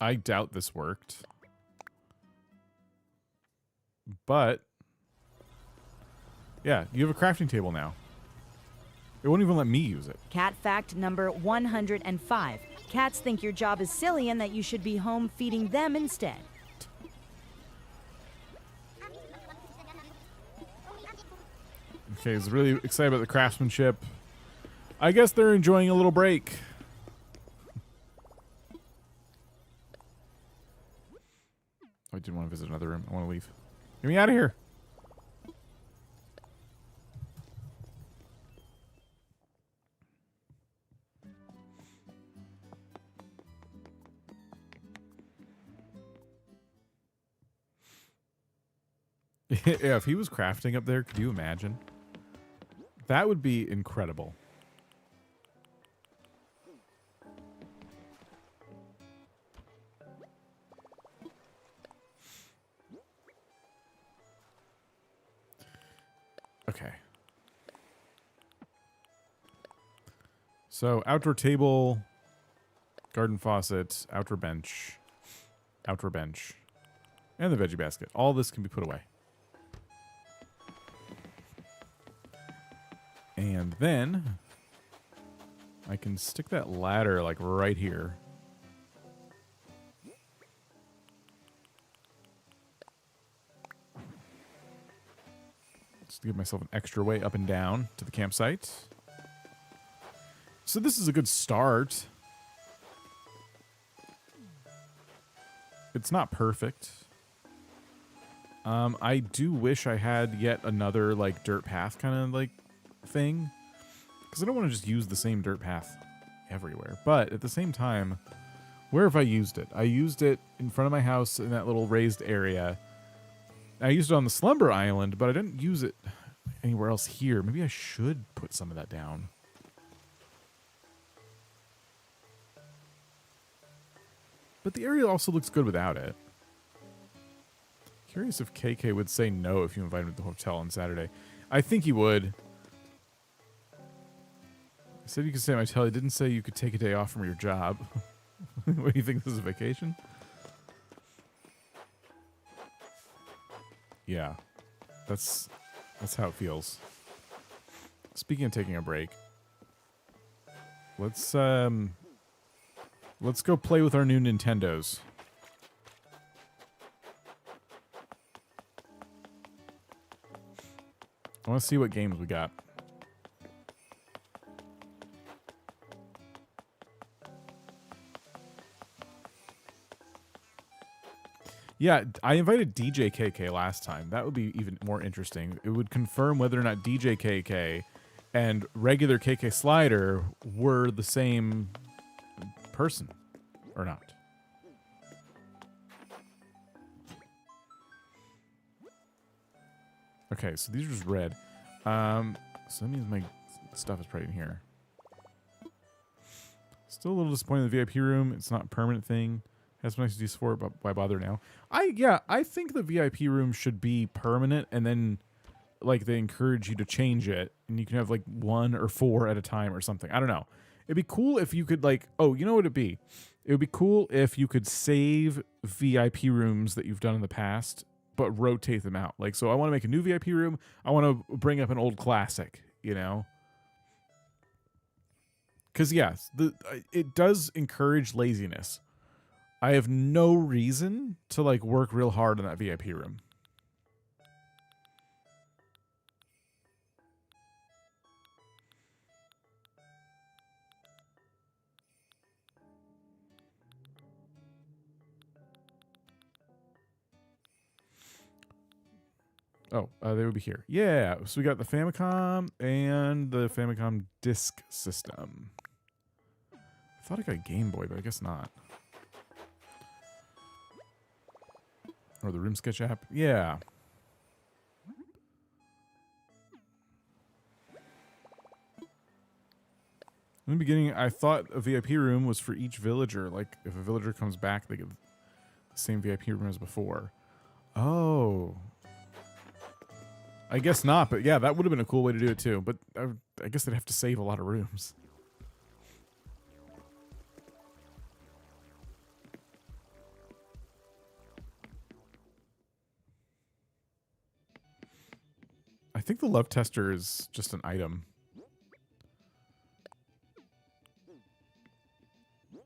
I doubt this worked. But, yeah, you have a crafting table now. It won't even let me use it. Cat fact number 105. Cats think your job is silly and that you should be home feeding them instead. Okay, he's really excited about the craftsmanship. I guess they're enjoying a little break. I didn't want to visit another room. I want to leave. Get me out of here. Yeah, if he was crafting up there, could you imagine? That would be incredible. Okay. So, outdoor table, garden faucet, outdoor bench, and the veggie basket. All this can be put away. And then I can stick that ladder like right here. Just to give myself an extra way up and down to the campsite. So this is a good start. It's not perfect. I do wish I had yet another like dirt path kind of like thing, because I don't want to just use the same dirt path everywhere. But at the same time, where have I used it? I used it in front of my house in that little raised area. I used it on the Slumber Island, but I didn't use it anywhere else here. Maybe I should put some of that down. But the area also looks good without it. Curious if KK would say no if you invited him to the hotel on Saturday. I think he would. I said you could stay at my hotel. I didn't say you could take a day off from your job. What do you think? This is a vacation? Yeah. That's how it feels. Speaking of taking a break, let's go play with our new Nintendos. I want to see what games we got. Yeah, I invited DJ KK last time. That would be even more interesting. It would confirm whether or not DJ KK and regular KK Slider were the same person or not. Okay, so these are just red. So that means my stuff is probably in here. Still a little disappointed in the VIP room. It's not a permanent thing. Has some nice use for it, but why bother now? I think the VIP room should be permanent, and then like they encourage you to change it, and you can have like 1 or 4 at a time or something. I don't know. It'd be cool if you could like, oh, you know what it'd be? It would be cool if you could save VIP rooms that you've done in the past, but rotate them out. Like, so I want to make a new VIP room. I want to bring up an old classic, you know? Because yes, it does encourage laziness. I have no reason to like work real hard in that VIP room. Oh, they would be here. Yeah, so we got the Famicom and the Famicom Disk System. I thought I got Game Boy, but I guess not. Or the Room Sketch app. Yeah. In the beginning, I thought a VIP room was for each villager. Like, if a villager comes back, they get the same VIP room as before. Oh. I guess not, but yeah, that would have been a cool way to do it too. But I guess they'd have to save a lot of rooms. think the love tester is just an item.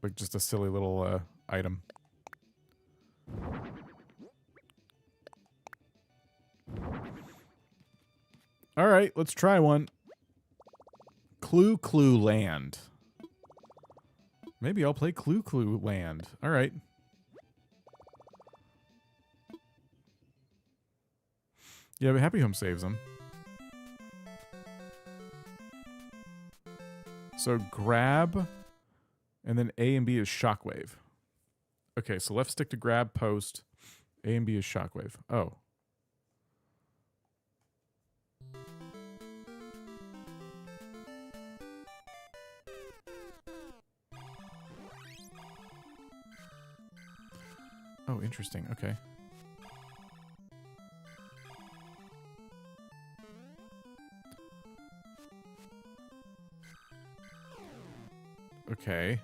Like just a silly little item. All right, let's try one. Clue Clue Land. Maybe I'll play Clue Clue Land. All right. Yeah, but Happy Home saves them. So grab, and then A and B is shockwave. Okay, so left stick to grab, post. A and B is shockwave. Oh. Oh, interesting. Okay. Okay.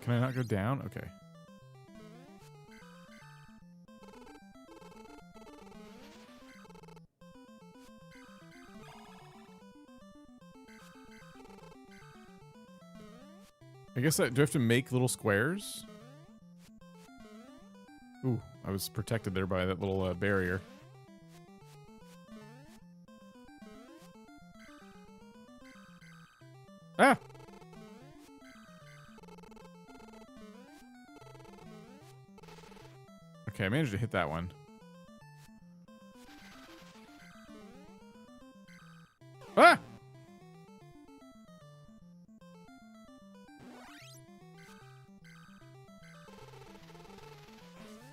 Can I not go down? Okay. I guess do I have to make little squares? Ooh, I was protected there by that little barrier. Ah! Okay, I managed to hit that one. Ah!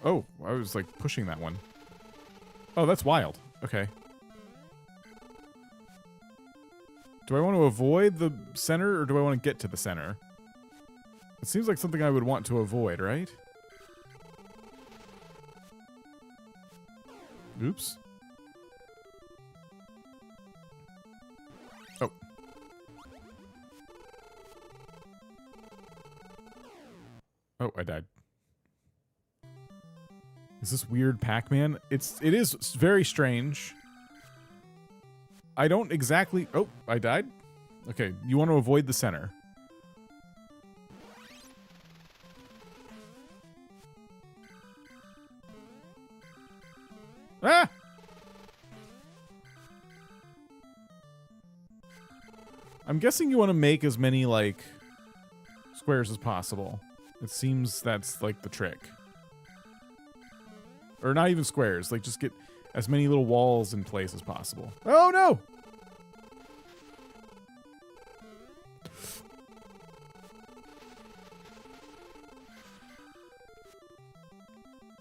Oh, I was like pushing that one. Oh, that's wild. Okay. Do I want to avoid the center or do I want to get to the center? It seems like something I would want to avoid, right? Oops. Oh. Oh, I died. Is this weird Pac-Man? It is very strange. I don't exactly... Oh, I died? Okay, you want to avoid the center. Ah! I'm guessing you want to make as many, like, squares as possible. It seems that's, like, the trick. Or not even squares. Like, just get as many little walls in place as possible. Oh, no!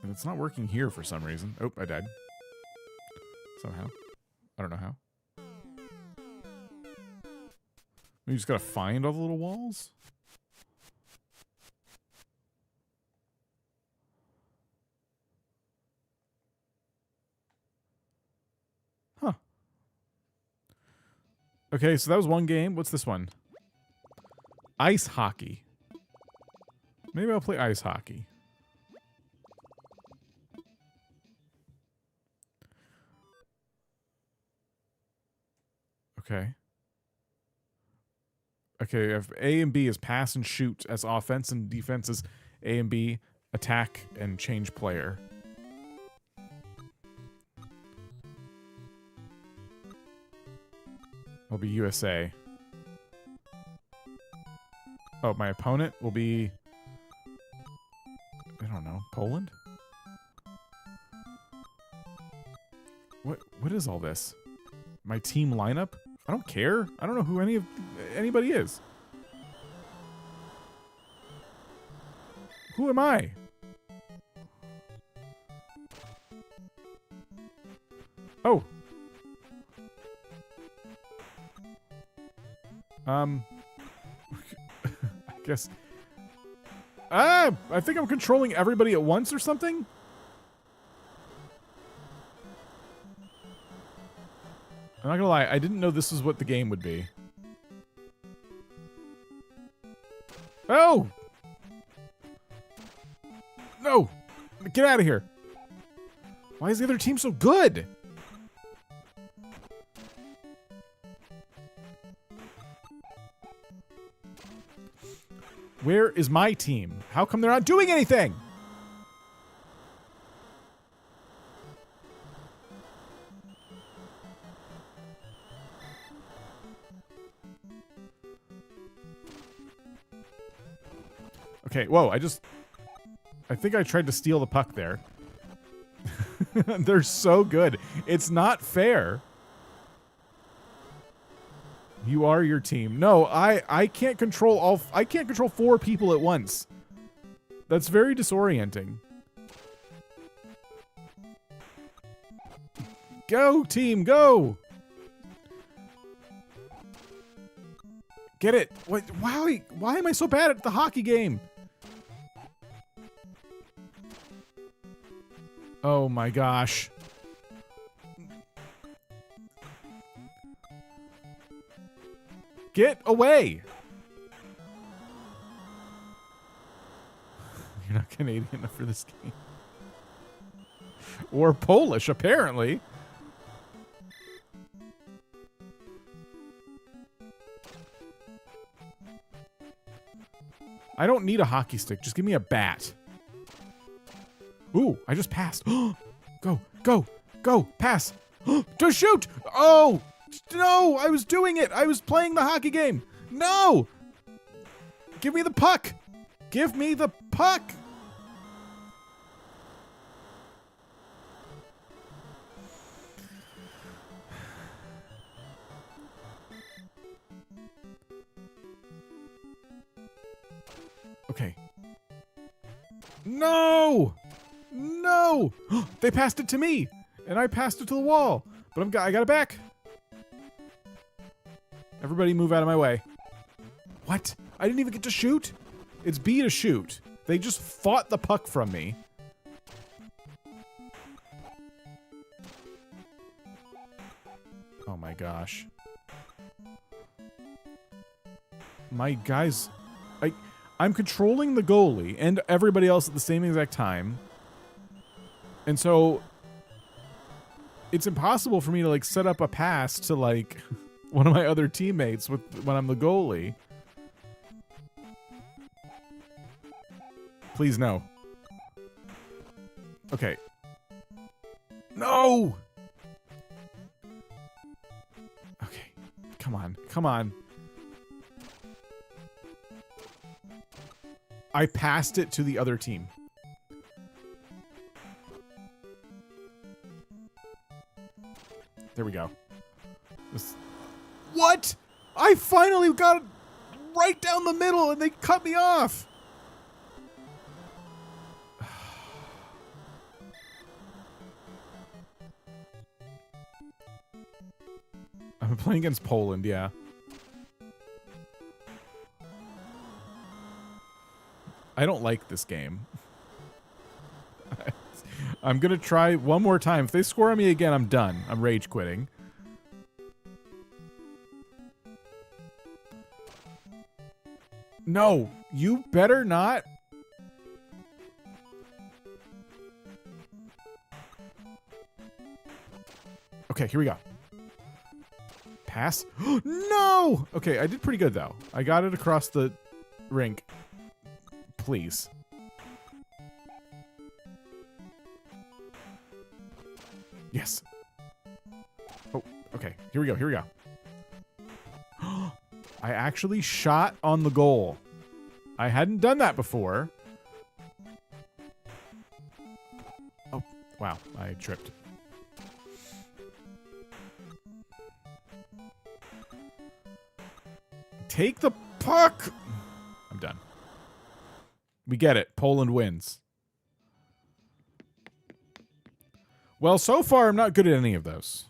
And it's not working here for some reason. Oh, I died. Somehow. I don't know how. We just gotta find all the little walls? Huh. Okay, so that was one game. What's this one? Ice hockey. Maybe I'll play ice hockey. Okay. Okay, if A and B is pass and shoot as offense and defense is A and B, attack and change player. Will be USA. Oh, my opponent will be... I don't know, Poland? What is all this? My team lineup? I don't care. I don't know who anybody is. Who am I? Oh. I guess. I think I'm controlling everybody at once or something? I'm not gonna lie, I didn't know this is what the game would be. Oh! No! Get out of here! Why is the other team so good? Where is my team? How come they're not doing anything? Okay, whoa, I think I tried to steal the puck there. They're so good. It's not fair. You are your team. No, I can't control I can't control 4 people at once. That's very disorienting. Go, team, go! Get it. What? Why am I so bad at the hockey game? Oh my gosh. Get away! You're not Canadian enough for this game. Or Polish, apparently. I don't need a hockey stick. Just give me a bat. Ooh, I just passed. Go, go, go, pass. To shoot! Oh! No, I was doing it. I was playing the hockey game. No! Give me the puck. Give me the puck. Okay. No! No! They passed it to me, and I passed it to the wall. But I got it back. Everybody move out of my way. What? I didn't even get to shoot? It's B to shoot. They just fought the puck from me. Oh my gosh. My guys... I'm controlling the goalie and everybody else at the same exact time. And so... it's impossible for me to, like, set up a pass to, like... one of my other teammates when I'm the goalie. Please, no. Okay. No! Okay. Come on. Come on. I passed it to the other team. There we go. What? I finally got it right down the middle and they cut me off. I'm playing against Poland, yeah. I don't like this game. I'm gonna try one more time. If they score on me again, I'm done. I'm rage quitting. No, you better not. Okay, here we go. Pass. No! Okay, I did pretty good, though. I got it across the rink. Please. Yes. Oh, okay. Here we go. Here we go. I actually shot on the goal. I hadn't done that before. Oh, wow. I tripped. Take the puck! I'm done. We get it. Poland wins. Well, so far, I'm not good at any of those.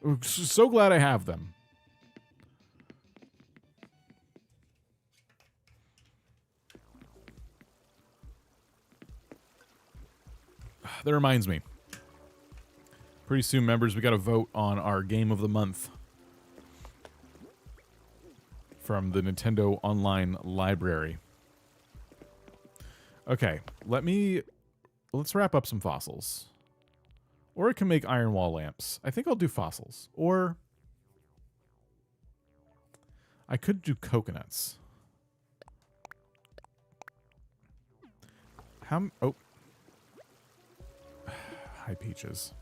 I'm so glad I have them. That reminds me. Pretty soon, members, we got to vote on our Game of the Month from the Nintendo Online Library. Okay, let's wrap up some fossils. Or I can make iron wall lamps. I think I'll do fossils. Or I could do coconuts. Oh. Hi, Peaches.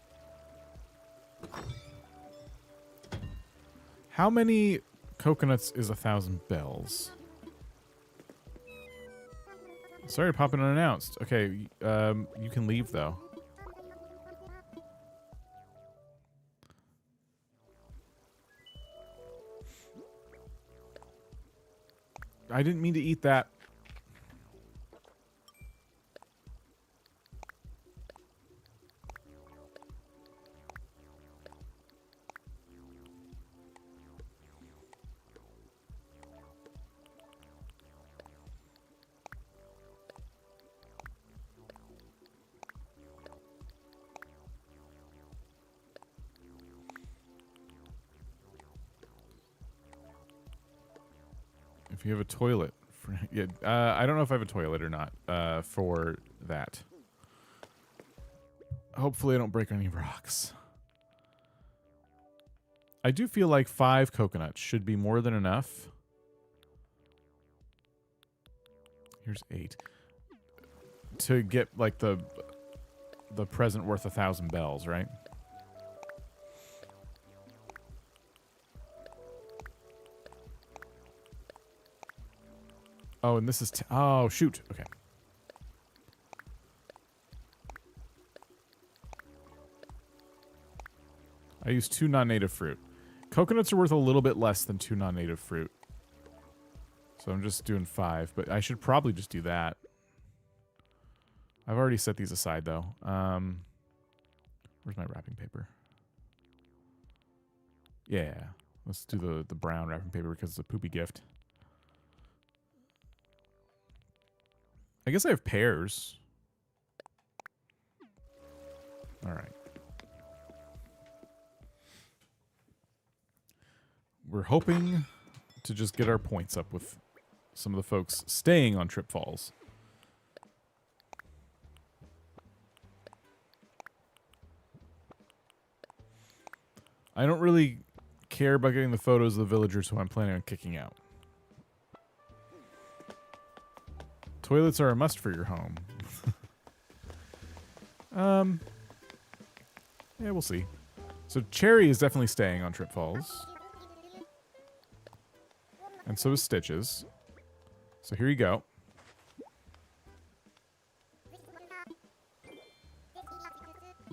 How many coconuts is 1,000 bells? Sorry to pop in unannounced. Okay, you can leave, though. I didn't mean to eat that. If you have a toilet. Yeah, I don't know if I have a toilet or not for that. Hopefully I don't break any rocks. I do feel like 5 coconuts should be more than enough. Here's 8. To get like the present worth 1,000 bells, right? Oh, and this is... oh, shoot. Okay. I used 2 non-native fruit. Coconuts are worth a little bit less than 2 non-native fruit. So I'm just doing 5, but I should probably just do that. I've already set these aside, though. Where's my wrapping paper? Yeah. Let's do the brown wrapping paper because it's a poopy gift. I guess I have pears. All right. We're hoping to just get our points up with some of the folks staying on Trip Falls. I don't really care about getting the photos of the villagers who I'm planning on kicking out. Toilets are a must for your home. Yeah, we'll see. So Cherry is definitely staying on Trip Falls. And so is Stitches. So here you go.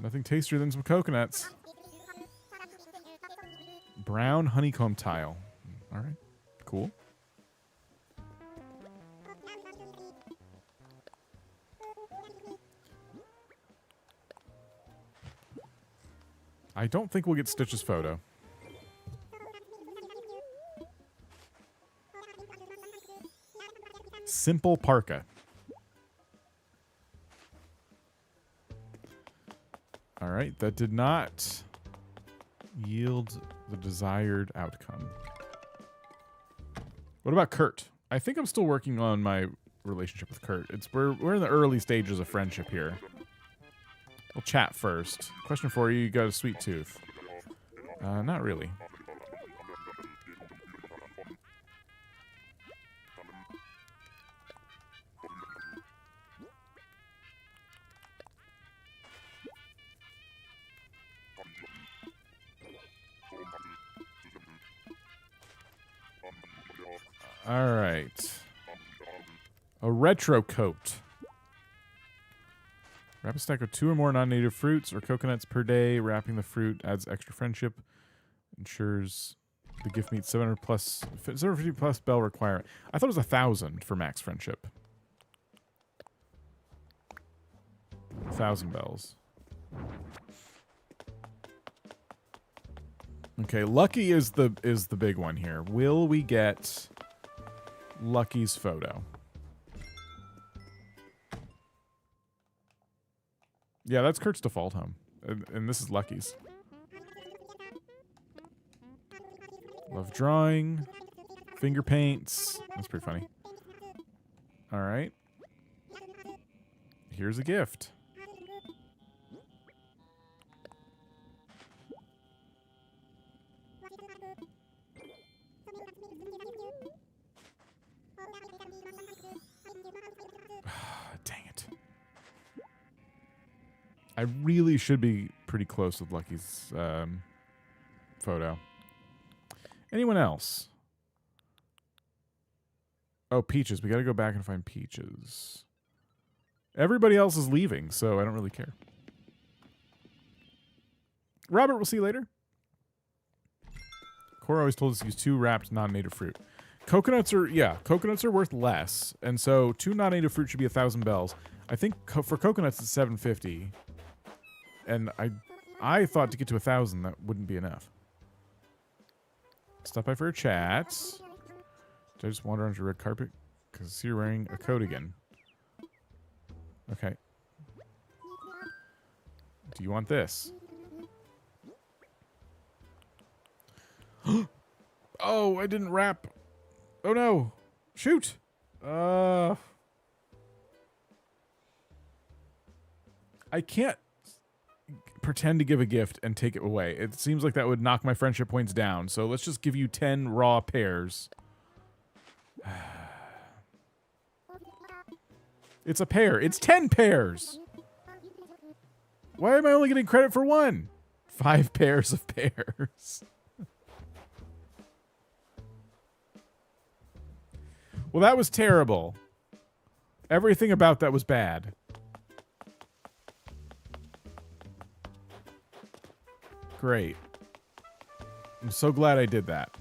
Nothing tastier than some coconuts. Brown honeycomb tile. All right, cool. I don't think we'll get Stitch's photo. Simple parka. All right, that did not yield the desired outcome. What about Kurt? I think I'm still working on my relationship with Kurt. We're in the early stages of friendship here. We'll chat first. Question for you: you got a sweet tooth? Not really. All right. A retro coat. Wrap a stack of 2 or more non-native fruits or coconuts per day. Wrapping the fruit adds extra friendship. Ensures the gift meets 750 plus bell requirement. I thought it was 1,000 for max friendship. 1,000 bells. Okay, Lucky is the big one here. Will we get Lucky's photo? Yeah, that's Kurt's default home. And this is Lucky's. Love drawing. Finger paints. That's pretty funny. All right. Here's a gift. Dang it. I really should be pretty close with Lucky's photo. Anyone else? Oh, Peaches. We got to go back and find Peaches. Everybody else is leaving, so I don't really care. Robert, we'll see you later. Cora always told us to use 2 wrapped non-native fruit. Coconuts are worth less, and so 2 non-native fruit should be 1,000 bells. I think for coconuts it's 750, and I thought to get to 1,000 that wouldn't be enough. Stop by for a chat. Did I just wander onto your red carpet? Because you're wearing a coat again. Okay. Do you want this? Oh, I didn't wrap. Oh no. Shoot. I can't pretend to give a gift and take it away. It seems like that would knock my friendship points down. So let's just give you 10 raw pears. It's a pear. It's 10 pears. Why am I only getting credit for 1? 5 pairs of pears. Well, that was terrible. Everything about that was bad. Great. I'm so glad I did that.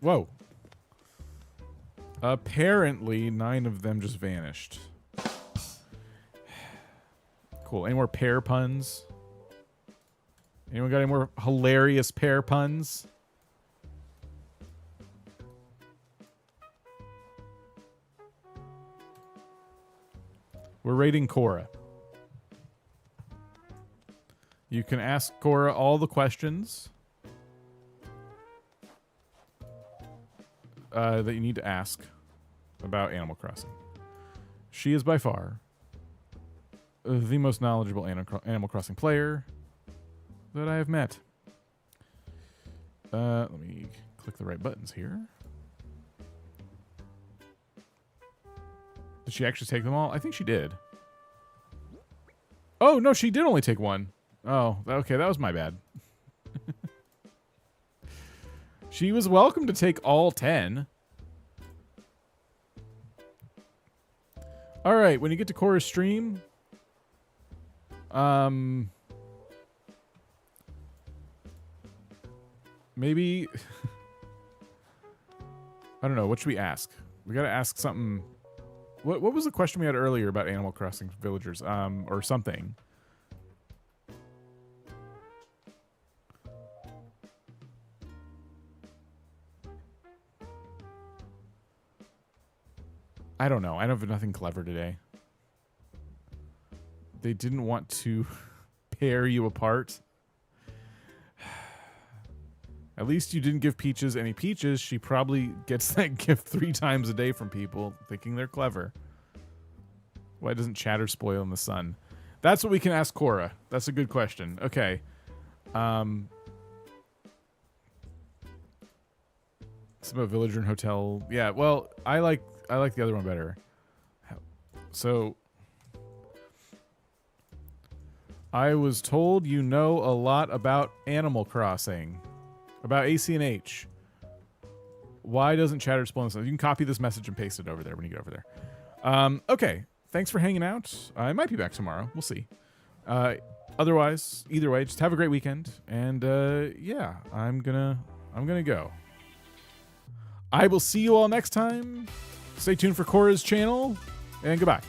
Whoa. Apparently, 9 of them just vanished. Cool. Any more pear puns? Anyone got any more hilarious pear puns? We're rating Cora. You can ask Cora all the questions that you need to ask about Animal Crossing. She is by far the most knowledgeable Animal Crossing player that I have met. Let me click the right buttons here. Did she actually take them all? I think she did. Oh, no, she did only take 1. Oh, okay, that was my bad. She was welcome to take all 10. All right, when you get to Cora's stream, maybe I don't know. What should we ask? We got to ask something. What was the question we had earlier about Animal Crossing villagers? Or something. I don't know. I have nothing clever today. They didn't want to pair you apart. At least you didn't give Peaches any peaches. She probably gets that gift 3 times a day from people thinking they're clever. Why doesn't chatter spoil in the sun? That's what we can ask Cora. That's a good question. Okay. Some about villager and hotel. Yeah, well, I like the other one better. So I was told you know a lot about Animal Crossing. About AC&H. Why doesn't chatter spoil in the sun? You can copy this message and paste it over there when you get over there. Okay. Thanks for hanging out. I might be back tomorrow. We'll see. Otherwise, either way, just have a great weekend. And yeah, I'm gonna go. I will see you all next time. Stay tuned for Cora's channel, and goodbye.